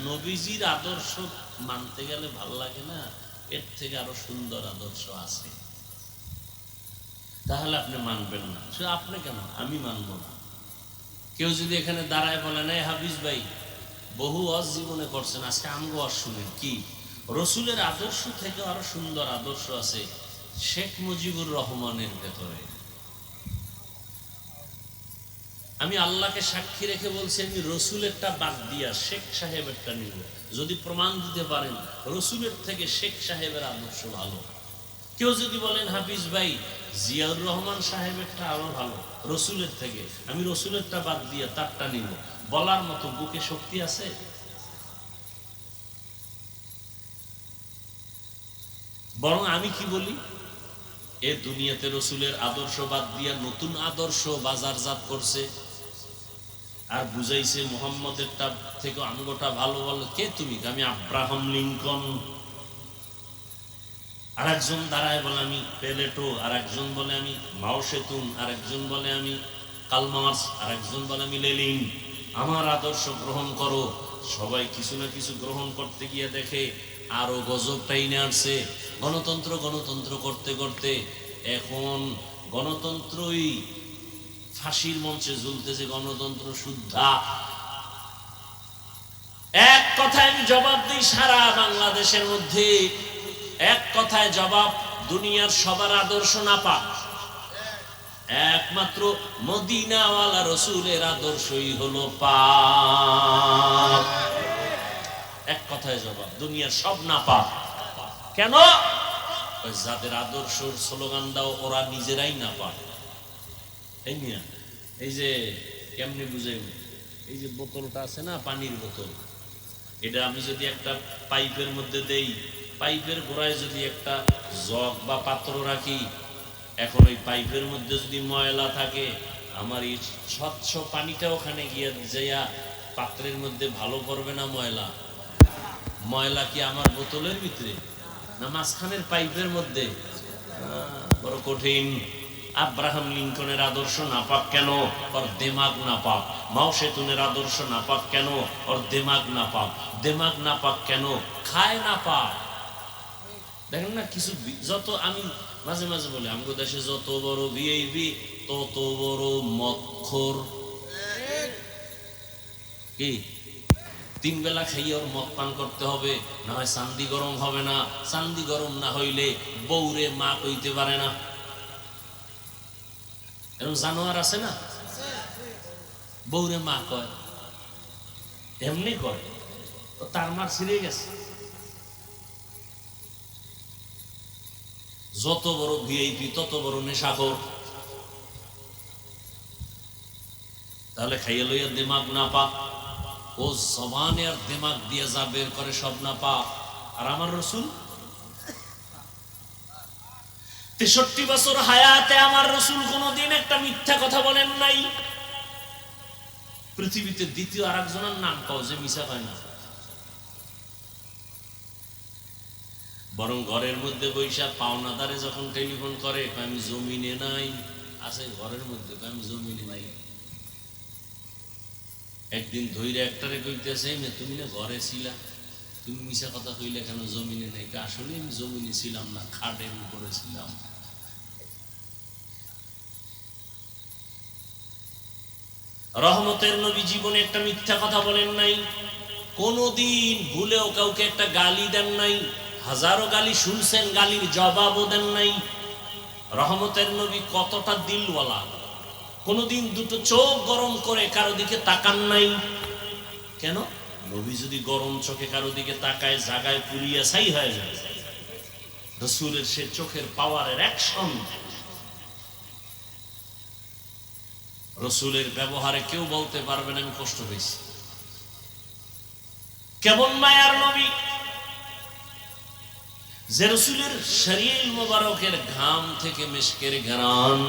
নবীজির আদর্শ মানতে গেলে ভাল লাগে না, এর থেকে আরো সুন্দর আদর্শ আছে, তাহলে আপনি মানবেন না। শুধু আপনি কেন, আমি মানব না। কেউ যদি এখানে দাঁড়ায় বলেন, এই হাফিজ ভাই বহু ওয়াজ জীবনে করছেন, আজকে আমগো ওয়াজ শুনেন, কি রসুলের আদর্শ থেকে আরো সুন্দর আদর্শ আছে শেখ মুজিবুর রহমানের ভেতরে। আমি আল্লাহকে সাক্ষী রেখে বলছি, আমি রসুলেরটা বাদ দিয়া শেখ সাহেবেরটা নিব, যদি প্রমাণ দিতে পারেন রসুলের থেকে শেখ সাহেবের আদর্শ ভালো। কেউ যদি বলেন, হাফিজ ভাই জিয়াউর রহমান সাহেবেরটা আরো ভালো রসুলের থেকে, আমি রসুলেরটা বাদ দিয়ে তারটা নিব, বলার মতো বুকে শক্তি আছে? বরং আমি কি বলি, এ দুনিয়াতে রসুলের আদর্শ বাদ দিয়া নতুন আদর্শ বাজারজাত করছে আর বুঝাইছে মুহাম্মদেরটা থেকে আমগোটা ভালো। বলো, কে তুমি? আমি আব্রাহাম লিঙ্কন। আর একজন দাঁড়ায় বলে আমি প্লেটো, আর একজন বলে আমি মাও সেতুং, আর একজন বলে আমি কার্ল মার্কস, আর একজন বলে আমি লেনিন। আমার আদর্শ গ্রহণ করো। সবাই কিছু না কিছু গ্রহণ করতে গিয়ে দেখে আরো গজব টাইনে আসছে। গণতন্ত্র গণতন্ত্র করতে করতে এখন গণতন্ত্রই ফাঁসির মঞ্চে ঝুলতেছে, গণতন্ত্র শুদ্ধা। এক কথায় আমি জবাব দিই, সারা বাংলাদেশের মধ্যে এক কথায় জবাব, দুনিয়ার সবার আদর্শ নাপাক, একমাত্র মদিনাওয়ালা রসুলের আদর্শই হলো পাক। এক কথায় জবাব, দুনিয়ার সব নাপাক। কেন? যাদের আদর্শ স্লোগান দাও ওরা নিজেরাই নাপাক। এই নিয়ে এই যে কেমনে বুঝাই, এই যে বোতলটা আছে না, পানির বোতল, এটা আমি যদি একটা পাইপের মধ্যে দেই, পাইপের গোড়ায় যদি একটা জগ বা পাত্র রাখি, এখন ওই পাইপের মধ্যে যদি ময়লা থাকে, আমার এই স্বচ্ছ পানিটা ওখানে গিয়ে যাইয়া পাত্রের মধ্যে ভালো করবে না ময়লা? ময়লা কি আমার বোতলের ভিতরে না মাঝখানের পাইপের মধ্যে? বড় কঠিন। আব্রাহাম লিঙ্কনের আদর্শ নাপাক কেন? ওর দিমাগ নাপাক। মাও সেতুনের আদর্শ নাপাক কেন? ওর দিমাগ নাপাক। দিমাগ নাপাক কেন? খায় নাপাক। দেখেন না, কিছু যত, আমি মাঝে মাঝে বলি, আমাদের দেশে যত বড় ভিআইপি তত বড় মদখোর। কি 3 বেলা খাইয়ে ওর মদ পান করতে হবে, না হয় চান্দি গরম হবে না, চান্দি গরম না হইলে বউরে মা কইতে পারে না। এরকম জানোয়ার আছে না, বউরে মা কয়, এমনি কয়, তার মার ছিঁড়ে গেছে। যত বড় ভিআইপি তত বড় নেশাখোর। তাহলে খাইয়ে লইয়া দিমাগ না পাক, ও জবানে আর দিমাগ দিয়ে যা বের করে সব না পাক। আর আমার রসুল 63 বছর হায়াতে আমার রসুল কোনদিন একটা মিথ্যা কথা বলেন নাই। পৃথিবীতে দ্বিতীয় আর একজনের নাম পাও যে মিশা পায় না। বরং ঘরের মধ্যে বৈশা পাওনাদারে যখন টেলিফোন করে, আমি জমিনে নাই, আছে ঘরের মধ্যে, আমি জমিনে নাই। একদিন ধৈর্য একটারে কইতেছে, তুমি না ঘরে ছিলা, তুমি মিশা কথা কইলে কেন জমিনে নাই? আসলে আমি জমিনে ছিলাম না, খাটের উপরে ছিলাম। রহমতের নবী জীবনে একটা মিথ্যা কথা বলেন নাই, কোনদিন ভুলেও কাউকে একটা গালি দেন নাই। হাজারো গালি শুনছেন, গালির জবাবও দেন নাই। রহমতের নবী কতটা দিলওয়ালা, কোনদিন দুটো চোখ গরম করে কারো দিকে তাকান নাই। কেন? নবী যদি গরম চোখে কারো দিকে তাকায়, জায়গায় পুড়িয়া ছাই হয়ে যায়। রাসূলের সে চোখের পাওয়ারের অ্যাকশন, রাসূলের ব্যবহারে কেউ বলতে পারবে না আমি কষ্ট পেয়েছি। কেমন মায়ার নবী, যে রাসূলের শরীর মোবারকের ঘাম থেকে মিশকের ঘ্রাণ।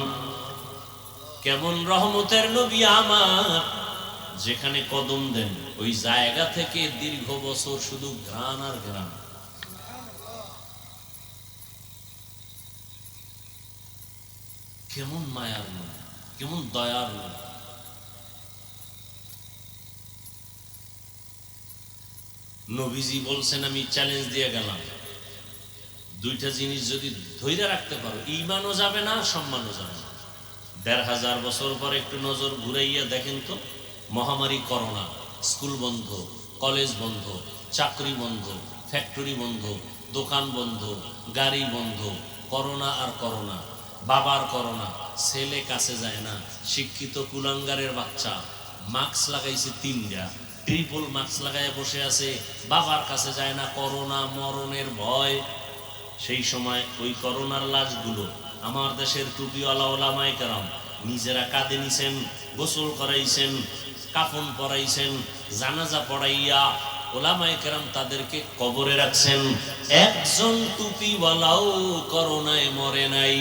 কেমন রহমতের নবী আমার, যেখানে কদম দেন ওই জায়গা থেকে দীর্ঘ বছর শুধু ঘ্রাণ আর ঘ্রাণ। কেমন মায়ার নবী, কেমন দয়ার নবী। নবীজি বলছেন, আমি চ্যালেঞ্জ দিয়ে গেলাম, দুইটা জিনিস যদি ধৈর্য রাখতে পারো, ঈমানও যাবে না, সম্মানও যাবে না। ১৫০০ বছর পর একটু নজর ঘুরাইয়া দেখেন তো, মহামারী করোনা, স্কুল বন্ধ, কলেজ বন্ধ, চাকরি বন্ধ, ফ্যাক্টরি বন্ধ, দোকান বন্ধ, গাড়ি বন্ধ, করোনা আর করোনা, বাবার করোনা, ছেলে কাছে যায় না, শিক্ষিত কুলাঙ্গারের বাচ্চা মাস্ক লাগাইছে 3টা, ট্রিপল মাস্ক লাগায় বসে আছে, বাবার কাছে যায় না, করোনা মরণের ভয়। সেই সময় ওই করোনার লাশগুলো আমার দেশের টুপিওয়ালা ওলামায়ে কেরাম নিজেরা কাঁধে নিছেন, গোসল করাইছেন, কাফন পরাইছেন, জানাজা পড়াইয়া ওলামায়ে কেরাম তাদেরকে কবরে রাখছেন। একজন টুপিওয়ালাও করোনায় মরে নাই।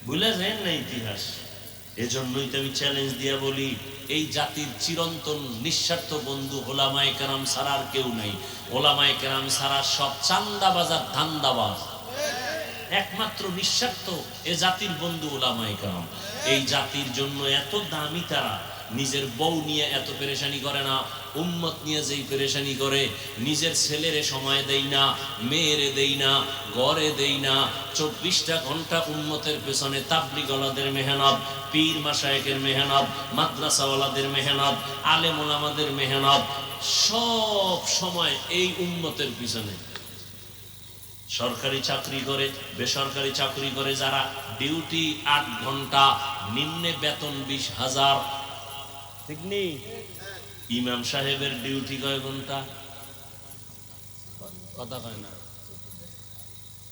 ভুলে যায় না ইতিহাস। এজন্যই তো আমি চ্যালেঞ্জ দিয়ে বলি, এই জাতির চিরন্তন নিঃস্বার্থ বন্ধু ওলামায়ে কেরাম ছাড়া আর কেউ নাই। ওলামায়ে কেরাম ছাড়া সব চান্দাবাজ আর ধান্দাবাজ। একমাত্র নিঃস্বার্থ এ জাতির বন্ধু ওলামায়ে কেরাম। এই জাতির জন্য এত দামি তারা, নিজের বউ নিয়ে এত পেরেশানি করে না, উম্মত নিয়ে যেই পেরেশানি করে, নিজের ছেলেরে সময় দেই না, মেয়েরে দেই না, ঘরে দেই না, 24টা ঘন্টা উম্মতের পেছনে তাবলীগওয়ালাদের মেহনত, পীর মাশায়েখের মেহনত, মাদ্রাসাওয়ালাদের মেহনত, আলেম ওলামাদের মেহনত, সব সময় এই উম্মতের পিছনে। সরকারি চাকরি করে, বেসরকারি চাকরি করে যারা, ডিউটি 8 ঘন্টা, নিম্নে বেতন 20,000। ঠিক নেই? ইমাম সাহেবের ডিউটি কয় ঘন্টা? কথা কয় না,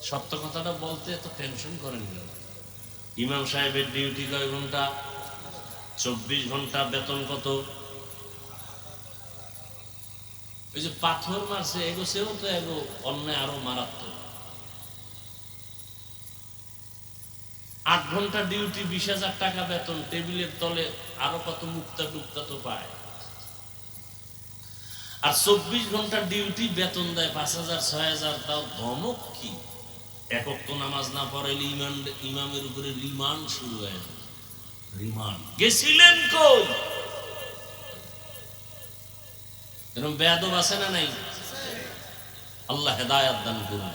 সত্য কথাটা বলতে এত টেনশন করেন না। ইমাম সাহেবের ডিউটি কয় ঘন্টা? 24 ঘন্টা। বেতন কত? ওই যে পাথর মারছে এগো, সেও তো এগো অন্যায় আরো মারাত্মক। 8 ঘন্টা ডিউটি, 20,000 টাকা বেতন, টেবিলের তলে আরো কত মুক্তা টুক্তা তো পায়। আর 24 ঘন্টা ডিউটি, বেতন দেয় 5,000 6,000। তাও ধমক কি? একক তো নামাজ না পড়াইলে ইমামের উপরে রিমান্ড শুরু হয়ে যায়। রিমান্ড গেছিলেন কই? এরকম বেয়াদব আছে না নাই? আল্লাহ হেদায়েত দান করুন।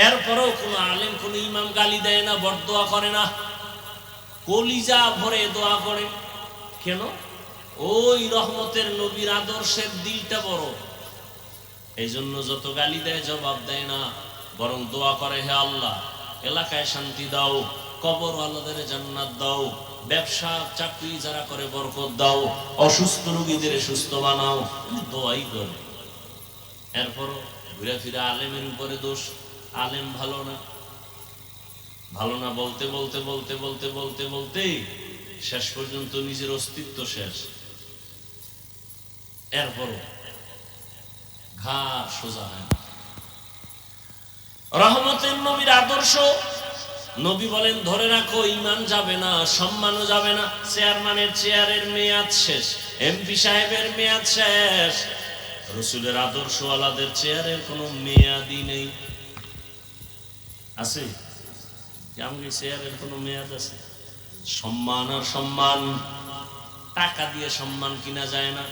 এরপরেও কোন আলেম, কোন ইমাম গালি দেয় না, বরদোয়া করে না, কলিজা ভরে দোয়া করে। কেন? ওই রহমতের নবীর আদর্শের দিলটা বড়, এই জন্য যত গালি দেয় জবাব দেয় না, বরং দোয়া করে, হে আল্লাহ এলাকায় শান্তি দাও, কবর আল্লাহদের জান্নাত দাও, ব্যবসা চাকরি যারা করে বরকত দাও, অসুস্থ রোগীদের সুস্থ বানাও, দোয়াই করে। এরপরও ঘুরে ফিরে আলেমের উপরে দোষ, আলেম ভালো না, ভালো না বলতে বলতে বলতে বলতে বলতে বলতে শেষ পর্যন্ত নিজের অস্তিত্ব শেষ। এরপরও ঘাড় সোজা হয় না। রহমতের নবীর আদর্শ, নবী বলেন ধরে রাখো, ঈমান যাবে না, সম্মানও যাবে না। চেয়ারম্যানের চেয়ারের মেয়াদ শেষ, এমপি সাহেবের মেয়াদ শেষ, রাসূলের আদর্শওয়ালাদের চেয়ারের কোনো মেয়াদই নেই। আছে আমাদের চেয়ারের কোনো মেয়াদ আছে? সম্মান আর সম্মান, টাকা দিয়ে সম্মান কিনা যায় না।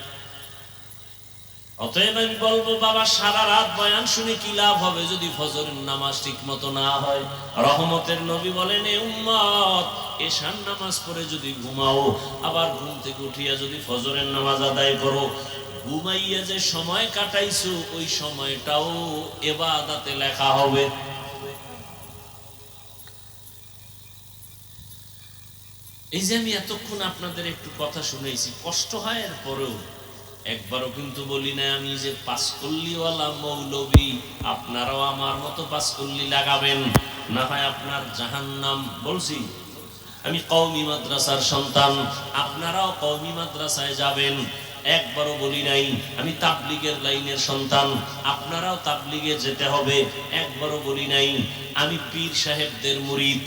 অতএব আমি বলবো বাবা, সারা রাত বয়ান শুনে কি লাভ হবে যদি ফজরের নামাজ ঠিক মতো না হয়? রহমতের নবী বলেন, এ উম্মত এশার নামাজ পড়ে যদি ঘুমাও, আবার ঘুম থেকে উঠিয়া যদি ফজরের নামাজ আদায় করো, ঘুমাইয়া যে সময় কাটাইছো ওই সময়টাও ইবাদতে লেখা হবে। এই যে আমি এতক্ষণ আপনাদের একটু কথা শুনেছি, কষ্ট হয়, এরপরেও একবারও কিন্তু বলি না আমি যে পাঁচকল্লিওয়ালা মৌলবী, আপনারাও আমার মতো পাঁচকল্লি লাগাবেন, না হয় আপনার জাহান্নাম। বলছি আমি কওমি মাদ্রাসার সন্তান, আপনারাও কওমি মাদ্রাসায় যাবেন, একবারও বলি নাই আমি তাবলীগের লাইনের সন্তান, আপনারাও তাবলীগে যেতে হবে, একবারও বলি নাই আমি পীর সাহেবদের মুরিদ,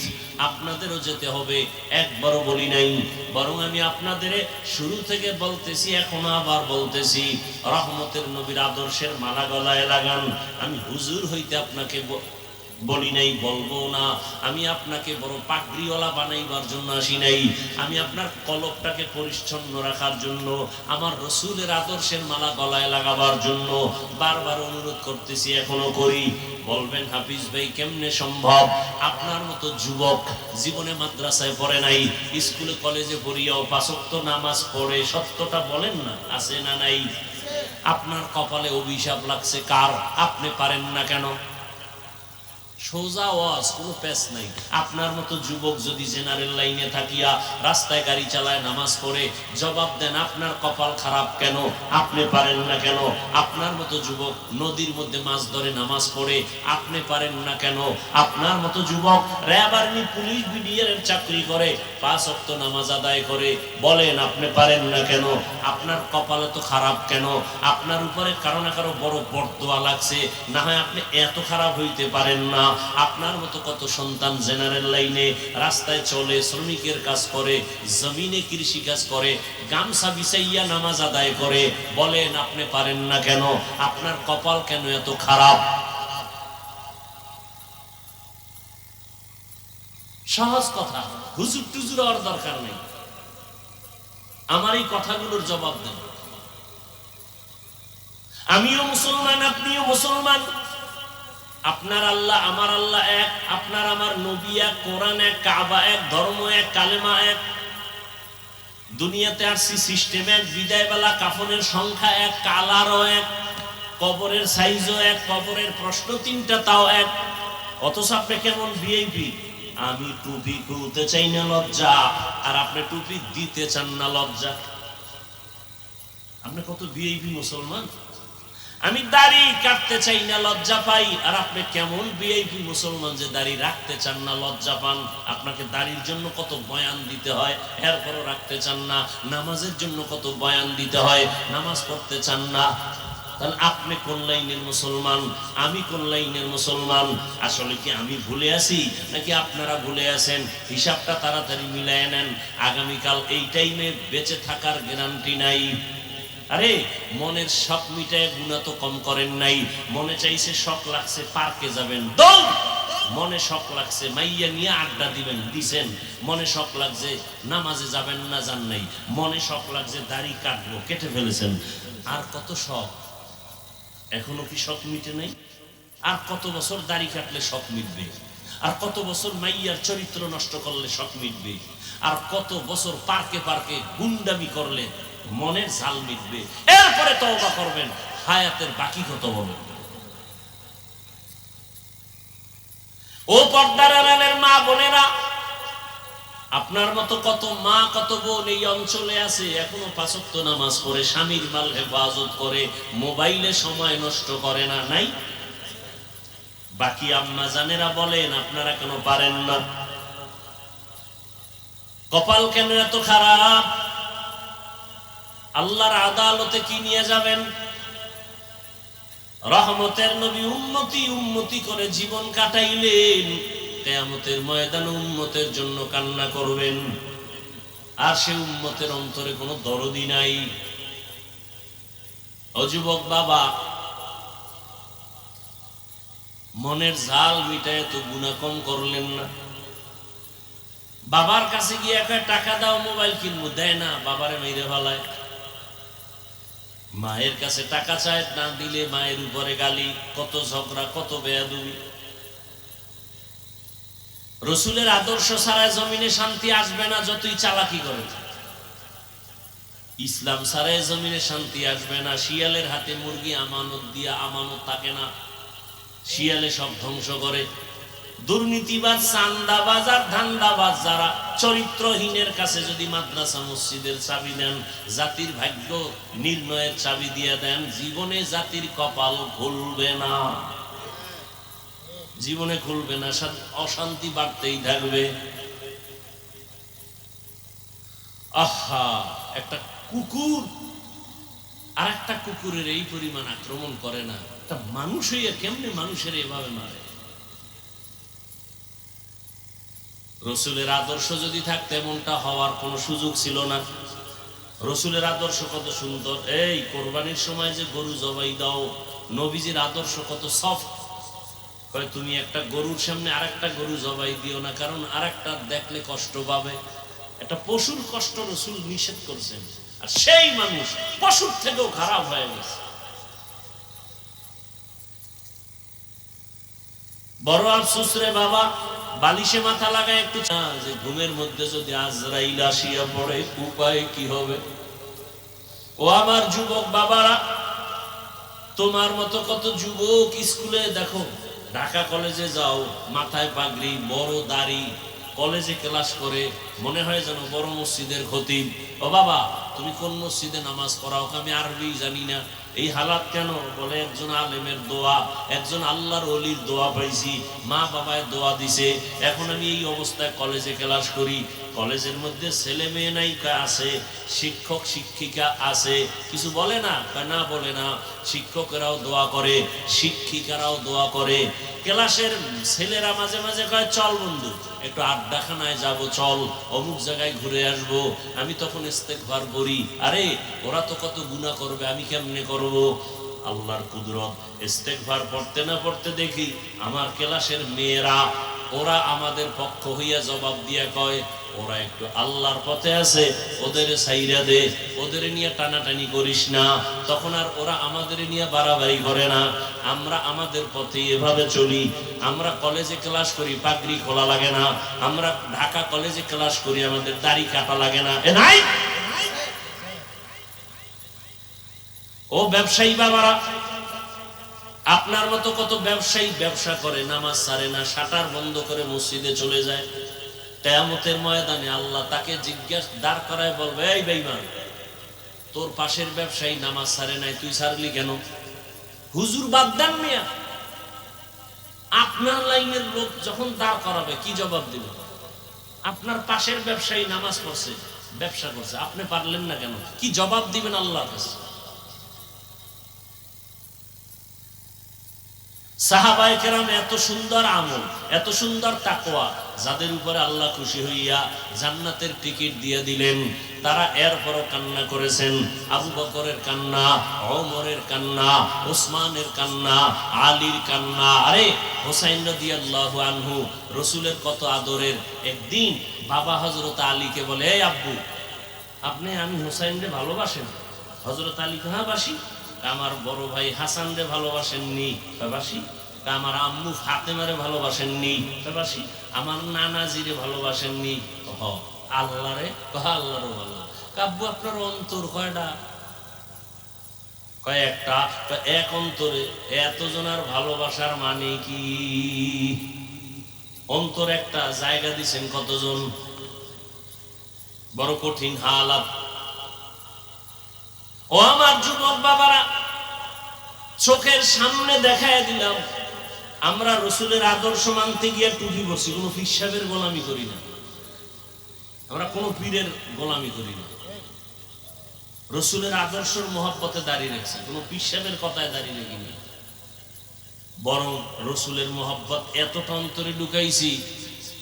আপনাদেরও যেতে হবে, একবারও বলি নাই। বরং আমি আপনাদের শুরু থেকে বলতেছি, এখনো আবার বলতেছি, রহমতের নবীর আদর্শের মালা গলায় লাগান। আমি হুজুর হইতে আপনাকে বলি নাই, বলবো না। আমি আপনাকে বড় পাগড়িওয়ালা বানাইবার জন্য আসি নাই, আমি আপনার কলবটাকে পরিচ্ছন্ন রাখার জন্য, আমার রসুলের আদর্শের মালা গলায় লাগাবার জন্য বারবার অনুরোধ করতেছি, এখনো করি। বলবেন হাফিজ ভাই কেমনে সম্ভব? আপনার মতো যুবক জীবনে মাদ্রাসায় পড়ে নাই, স্কুলে কলেজে পড়িয়াও পাঁচ ওয়াক্ত নামাজ পড়ে, সত্যটা বলেন না, আছে না নাই? আপনার কপালে অভিশাপ লাগছে কার? আপনি পারেন না কেন? সোজা ওয়াজ, কোনো পেছ নাই। আপনার মতো যুবক যদি জেনারেল লাইনে থাকিয়া রাস্তায় গাড়ি চালায়, নামাজ পড়ে, জবাব দেন আপনার কপাল খারাপ কেন? আপনি পারেন না কেন? আপনার মতো যুবক নদীর মধ্যে মাছ ধরে নামাজ পড়ে, আপনি পারেন না কেন? আপনার মতো যুবক র্যাব আর্মি পুলিশ বিডিআর এর চাকরি করে, পাঁচ ওয়াক্ত নামাজ আদায় করে, বলেন আপনি পারেন না কেন? আপনার কপালে তো খারাপ কেন? আপনার উপরে কারো না কারো বড় বরদোয়া লাগছে, না হয় আপনি এত খারাপ হইতে পারেন না। আপনার মতো কত সন্তান জেনারেল লাইনে রাস্তায় চলে, শ্রমিকের কাজ করে, জমিনে কৃষি কাজ করে, গামছা বিছাইয়া নামাজ আদায় করে, বলেন আপনি পারেন না কেন? আপনার কপাল কেন এত খারাপ? সহজ কথা, হুজুর টুজুর হওয়ার দরকার নেই, আমার এই কথাগুলোর জবাব দেন। আমিও মুসলমান, আপনিও মুসলমান, আপনার আল্লাহ আমার আল্লাহ এক, আপনার আমার নবী এক, কোরআন এক, কাবা এক, ধর্ম এক, কালেমা এক, দুনিয়াতে আসছি সিস্টেম এক, বিদায় বেলা কাফনের সংখ্যা এক, কালারও এক, কবরের সাইজও এক, কবরের প্রশ্ন তিনটা তাও এক। অথচ আপনি কেমন ভিআইপি? আমি টুপি খুলতে চাই না লজ্জা, আর আপনি টুপি দিতে চান না লজ্জা। আপনি কত ভিআইপি মুসলমান। আমি দাড়ি কাটতে চাই না লজ্জা পাই, আর আপনি কেমন ভিআইপি মুসলমান যে দাড়ি রাখতে চান না লজ্জা পান। আপনাকে দাড়ির জন্য কত বয়ান দিতে হয়, এরপরও রাখতে চান না। নামাজের জন্য কত বয়ান দিতে হয়, নামাজ পড়তে চান না। তাহলে আপনি কোন লাইনের মুসলমান, আমি কোন লাইনের মুসলমান? আসলে কি আমি ভুলে আছি নাকি আপনারা ভুলে আছেন? হিসাবটা তাড়াতাড়ি মিলায় নেন, আগামীকাল এই টাইমে বেঁচে থাকার গ্যারান্টি নাই। আরে মনের শখ মিটায় গুণা তো কম করেন নাই। মনে চাইছে, শখ লাগছে পার্কে যাবেন, দৌড়। মনে শখ লাগছে মাইয়া নিয়ে আড্ডা দিবেন, দিছেন। মনে শখ লাগছে নামাজে যাবেন না, যান নাই। মনে শখ লাগছে দাড়ি কাটবো, কেটে ফেলেছেন। আর কত শখ, এখনো কি শখ মিটে নাই? আর কত বছর দাড়ি কাটলে শখ মিটবে? আর কত বছর মাইয়ার চরিত্র নষ্ট করলে শখ মিটবে? আর কত বছর পার্কে পার্কে গুন্ডামি করলে মনের ঝাল মিটবে, এরপরে তওবা করবেন, হায়াতের বাকি কত বলবেন। ও পর্দার আড়ালের মা বোনেরা, আপনার মতো কত মা কত বোন এই অঞ্চলে আছে এখনো ৫ ওয়াক্ত নামাজ পড়ে, স্বামীর মাল হেফাজত করে, মোবাইলে সময় নষ্ট করে না, নাই? বাকি আম্মা জানেরা বলেন আপনারা কেন পারেন না? কপাল কেন এত খারাপ? আল্লাহর আদালতে কি নিয়ে যাবেন? রহমতের নবী উম্মতি উম্মতি করে জীবন কাটাইলেন, কিয়ামতের ময়দানে উম্মতের জন্য কান্না করবেন, আর সে উম্মতের অন্তরে কোনো দরদি নাই। ও যুবক বাবা, মনের ঝাল মিটায় তো গুনাহ কম করলেন না? বাবার কাছে গিয়ে একটা টাকা দাও মোবাইল কিনবো, দেয় না, বাবারে মেরে ফেলায়। মায়ের কাছে টাকা চায়, না দিলে মায়ের উপরে গালি, কত ঝগড়া, কত বেয়াদবি। রসুলের আদর্শ ছাড়াই জমিনে শান্তি আসবে না, যতই চালাকি করে। ইসলাম ছাড়াই জমিনে শান্তি আসবে না। শিয়ালের হাতে মুরগি আমানত দিয়া আমানত থাকে না, শিয়ালে সব ধ্বংস করে। দুর্নীতিবাজ, চান্দাবাজ আর ধান্দাবাজ যারা, চরিত্রহীনের কাছে যদি মাদ্রাসা মসজিদের চাবি দেন, জাতির ভাগ্য নির্ণয়ের চাবি দিয়ে দেন, জীবনে জাতির কপাল খুলবে না, জীবনে খুলবে না, অশান্তি বাড়তেই থাকবে। আহা, একটা কুকুর আর একটা কুকুরের এই পরিমাণ আক্রমণ করে না, একটা মানুষ হইয়া কেমনে মানুষের এভাবে মারে? রসুলের আদর্শ যদি থাকতো এমনটা হওয়ার কোনো সুযোগ ছিল না। রসুলের আদর্শ কত সুন্দর। এই কোরবানির সময় যে গরু জবাই দাও, নবীজির আদর্শ কত সফট। তুমি একটা গরুর সামনে আরেকটা গরু জবাই দিও না, কারণ আরেকটা দেখলে কষ্ট পাবে। একটা পশুর কষ্ট রসুল নিষেধ করছেন, আর সেই মানুষ পশুর থেকেও খারাপ হয়ে গেছে। বড় আফসোস রে বাবা, বালিশে মাথা লাগায় একটু যে ঘুমের মধ্যে যদি আজরাইল আসিয়া পড়ে উপায় কি হবে? ও আমার যুবক বাবারা, তোমার মতো কত যুবক স্কুলে দেখো, ঢাকা কলেজে যাও, মাথায় পাগড়ি, বড় দাড়ি, কলেজে ক্লাস করে, মনে হয় যেন বড় মসজিদের খতিব। ও বাবা, তুমি কোন মসজিদে নামাজ পড়াও? আমি আরবি জানি না। এই হালাত কেন? বলে একজন আলেমের দোয়া, একজন আল্লাহর ওলির দোয়া পাইছি, মা বাবায় দোয়া দিছে, এখন আমি এই অবস্থায় কলেজে ক্লাস করি। কলেজের মধ্যে ছেলে মেয়ে নায়িকা আছে, শিক্ষক শিক্ষিকা আছে, কিছু বলে না? না বলে না। শিক্ষকেরাও দোয়া করে, শিক্ষিকারাও দোয়া করে। ক্লাসের ছেলেরা মাঝে মাঝে কয় চল বন্ধু একটু আড্ডাখানায় যাব, চল অমুক জায়গায় ঘুরে আসবো। আমি তখন ইস্তেগফার করি, আরে ওরা তো কত গুনাহ করবে, আমি কেমনে করব? আল্লাহর কুদরত, ইস্তেগফার পড়তে না পড়তে দেখি আমার ক্লাসের মেয়েরা, ওরা আমাদের পক্ষ হইয়া জবাব দিয়া কয় ওরা একটু আল্লাহর পথে আছে, ওদের সাইরা দে, ওদের নিয়ে টানাটানি করিস না। তখন আর ওরা আমাদের নিয়ে বাড়াবাড়ি করে না। আমরা আমাদের পথে এভাবে চলি। আমরা কলেজে ক্লাস করি, পাগড়ি খোলা লাগে না। আমরা ঢাকা কলেজে ক্লাস করি, আমাদের দাড়ি কাটা লাগে না। এ নাই ও ব্যবসায়ী বাবারা, আপনার মতো কত ব্যবসায়ী ব্যবসা করে, নামাজ ছাড়ে না, শাটার বন্ধ করে মসজিদে চলে যায়। কিয়ামতের ময়দানে আল্লাহ তাকে জিজ্ঞাসা দাঁড় করায় বলবে, এই বেঈমান, তোর পাশের ব্যবসায়ী নামাজ ছাড়ে নাই, তুই ছাড়লি কেন? হুজুর বাদ দেন মিয়া। আপনার লাইনের লোক যখন দাঁড় করাবে কি জবাব দিবে? আপনার পাশের ব্যবসায়ী নামাজ পড়ছে, ব্যবসা করছে, আপনি পারলেন না কেন? কি জবাব দিবেন আল্লাহর কাছে? সাহাবায়ে কেরাম এত সুন্দর আমল, এত সুন্দর তাকওয়া, যাদের উপরে আল্লাহ খুশি হইয়া জান্নাতের টিকিট দিয়ে দিলেন, তারা এরপরও কান্না করেছেন। আবু বকরের কান্না, ওমরের কান্না, ওসমানের কান্না, আলীর কান্না। আরে হোসাইন রাদিয়াল্লাহু আনহু রসুলের কত আদরের। একদিন বাবা হযরত আলীকে বলে, এই আব্বু, আপনি আমি হোসাইনরে ভালোবাসেন? হযরত আলী হ্যাঁ বাসি। আমার বড় ভাই হাসান রে ভালোবাসেননি? বাসি। আমার আম্মু ফাতেমারে ভালোবাসেননি? বাসি। আমার নানাজিরে ভালোবাসেননি? আল্লাহরে? আল্লাহরও ভালো। কাব্য আপনার অন্তর কয়টা? কয়েকটা। তো এক অন্তরে এতজনের ভালোবাসার মানে কি? অন্তর একটা জায়গা দিছেন কতজন? বড় কঠিন হালাত। ও আমার যুবক বাবারা, চোখের সামনে দেখায় দিলাম আমরা রসুলের আদর্শ মানতে গিয়ে টুপি বসি, কোনো পীর সাহেবের গোলামি করি না, আমরা কোনো পীরের গোলামি করি না, রসুলের আদর্শের মহব্বতে দাঁড়িয়ে রেখেছি, কোনো পীর সাহেবের কথায় দাঁড়িয়ে রেখিনি। বরং রসুলের মহব্বত এতটা অন্তরে ঢুকাইছি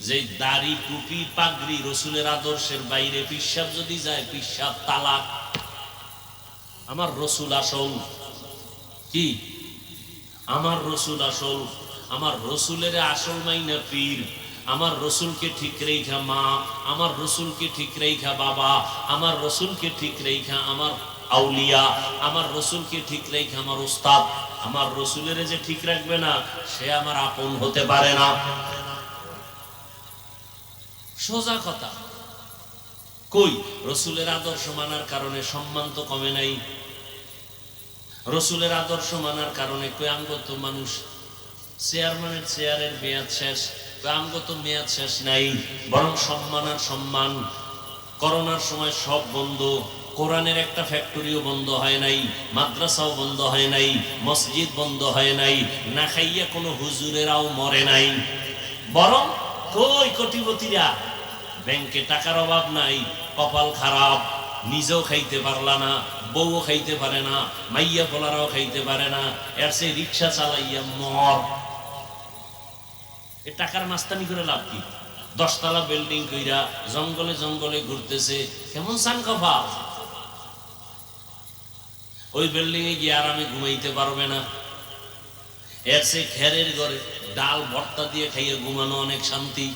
যে দাড়ি টুপি পাগড়ি রসুলের আদর্শের বাইরে পীর সাহেব যদি যায়, পীর সাহেব তালাক। আমার রসুল আসল। কি? আমার রসুল আসল। আমার রসুলের আসল মাইনা পীর। আমার রসুলকে ঠিক রেখা মা, আমার রসুলকে ঠিক রেখা বাবা, আমার রসুলকে ঠিক রেখা আমার আউলিয়া, আমার রসুলকে ঠিক রেখা আমার উস্তাদ। আমার রসুলের যে ঠিক রাখবে না, সে আমার আপন হতে পারে না। সোজা কথা। কই রসুলের আদর্শ মানার কারণে সম্মান তো কমে নাই। রসুলের আদর্শ মানার কারণে আমগত মানুষ চেয়ারম্যানের চেয়ারের মেয়াদ শেষ, আমগত মেয়াদ শেষ নাই, বরং সম্মান আর সম্মান। করোনার সময় সব বন্ধ, কোরআনের একটা ফ্যাক্টরিও বন্ধ হয় নাই, মাদ্রাসাও বন্ধ হয় নাই, মসজিদ বন্ধ হয় নাই, না খাইয়া কোনো হুজুরেরাও মরে নাই। বরং কই কোটিপতিরা, ব্যাংকে টাকার অভাব নাই, কপাল খারাপ, নিজেও খাইতে পারলা না, বউও খাইতে পারে না, মাইয়া পোলারাও খাইতে পারে না, এর সে রিক্সা চালাইয়া মর। এ টাকার মাস্তানি করে লাভ কি? 10 তলা বিল্ডিং কইরা জঙ্গলে জঙ্গলে ঘুরতেছে, কেমন সান কফা। ওই বিল্ডিং এ গিয়ে আরামে ঘুমাইতে পারবে না। এর সে খেরের ঘরে ডাল ভর্তা দিয়ে খাইয়ে ঘুমানো অনেক শান্তি।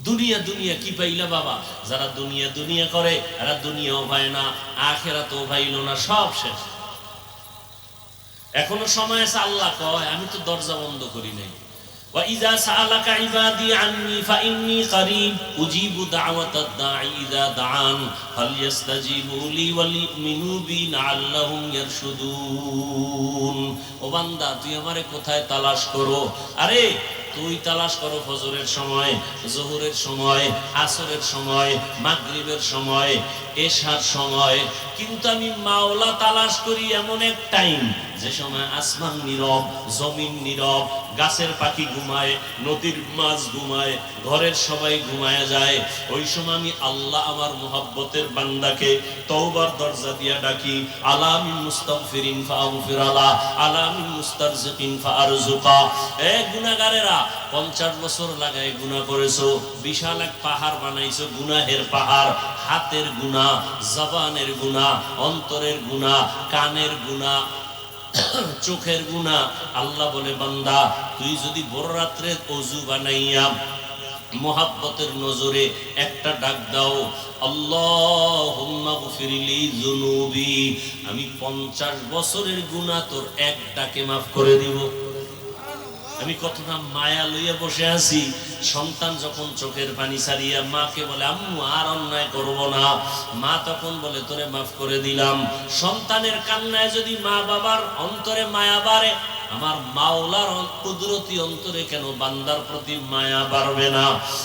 দুনিয়া দুনিয়া কি পাইলা বাবা? যারা দুনিয়া দুনিয়া করে এরা দুনিয়াও পায় না, আখিরাতও পাইল না, সব শেষ। এখনো সময় আছে। আল্লাহ কয় আমি তো দরজা বন্ধ করি নাই। وَإِذَا سَأَلَكَ عِبَادِي عَنِّي فَإِنِّي قَرِيبٌ أُجِيبُ دَعْوَةَ الدَّاعِ إِذَا دَعَانِ فَلْيَسْتَجِيبُوا لِي وَلْيُؤْمِنُوا بِي لَعَلَّهُمْ يَرْشُدُونَ। ও বান্দা, তুই আমারে কোথায় তালাশ করো? আরে তুই তালাশ করো ফজরের সময়, জোহরের সময়, আসরের সময়, মাগরিবের সময়, এশার সময়, কিন্তু আমি মাওলা তালাশ করি এমন এক টাইম যে সময় আসমান নীরব, জমিন নীরব, গাছের পাখি ঘুমায়, নদীর মাছ ঘুমায়, ঘরের সবাই ঘুমায় যায়। ওই সময় আমি আল্লাহ আমার মুহাব্বতের বান্দাকে তওবার দরজা দিয়া ডাকি, আলামি মুস্তাগফিরিন ফাগফির আলা, আলামি মুস্তারজিকিন ফারজুকা। এ গুনাহগারেরা, 50 বছর লাগায় গুনাহ করেছো, বিশাল এক পাহাড় বানাইছো, গুনাহের পাহাড়। হাতের গুনাহ, জবানের গুনাহ, অন্তরের গুনাহ, কানের গুনাহ, চোখের গুনাহ। আল্লাহ বলে বান্দা, তুই যদি বড় রাত্রে ওযু বানাইয়া মুহাব্বতের নজরে একটা ডাক দাও, আল্লাহুম্মা গফিরলি যুনুবি, আমি 50 বছরের গুনাহ তোর এক ডাকে মাফ করে দিব। আমি কতটা মায়া লইয়া বসে আছি। সন্তান যখন চোখের পানি ছাড়িয়া মাকে বলে আম্মু আর অন্যায় করব না, মা তখন বলে তোরে মাফ করে দিলাম। সন্তানের কান্নায় যদি মা বাবার অন্তরে মায়া বাড়ে, আমার মাওলার কুদরতি অন্তরে কেন বান্দার প্রতি মায়া বাড়বে না?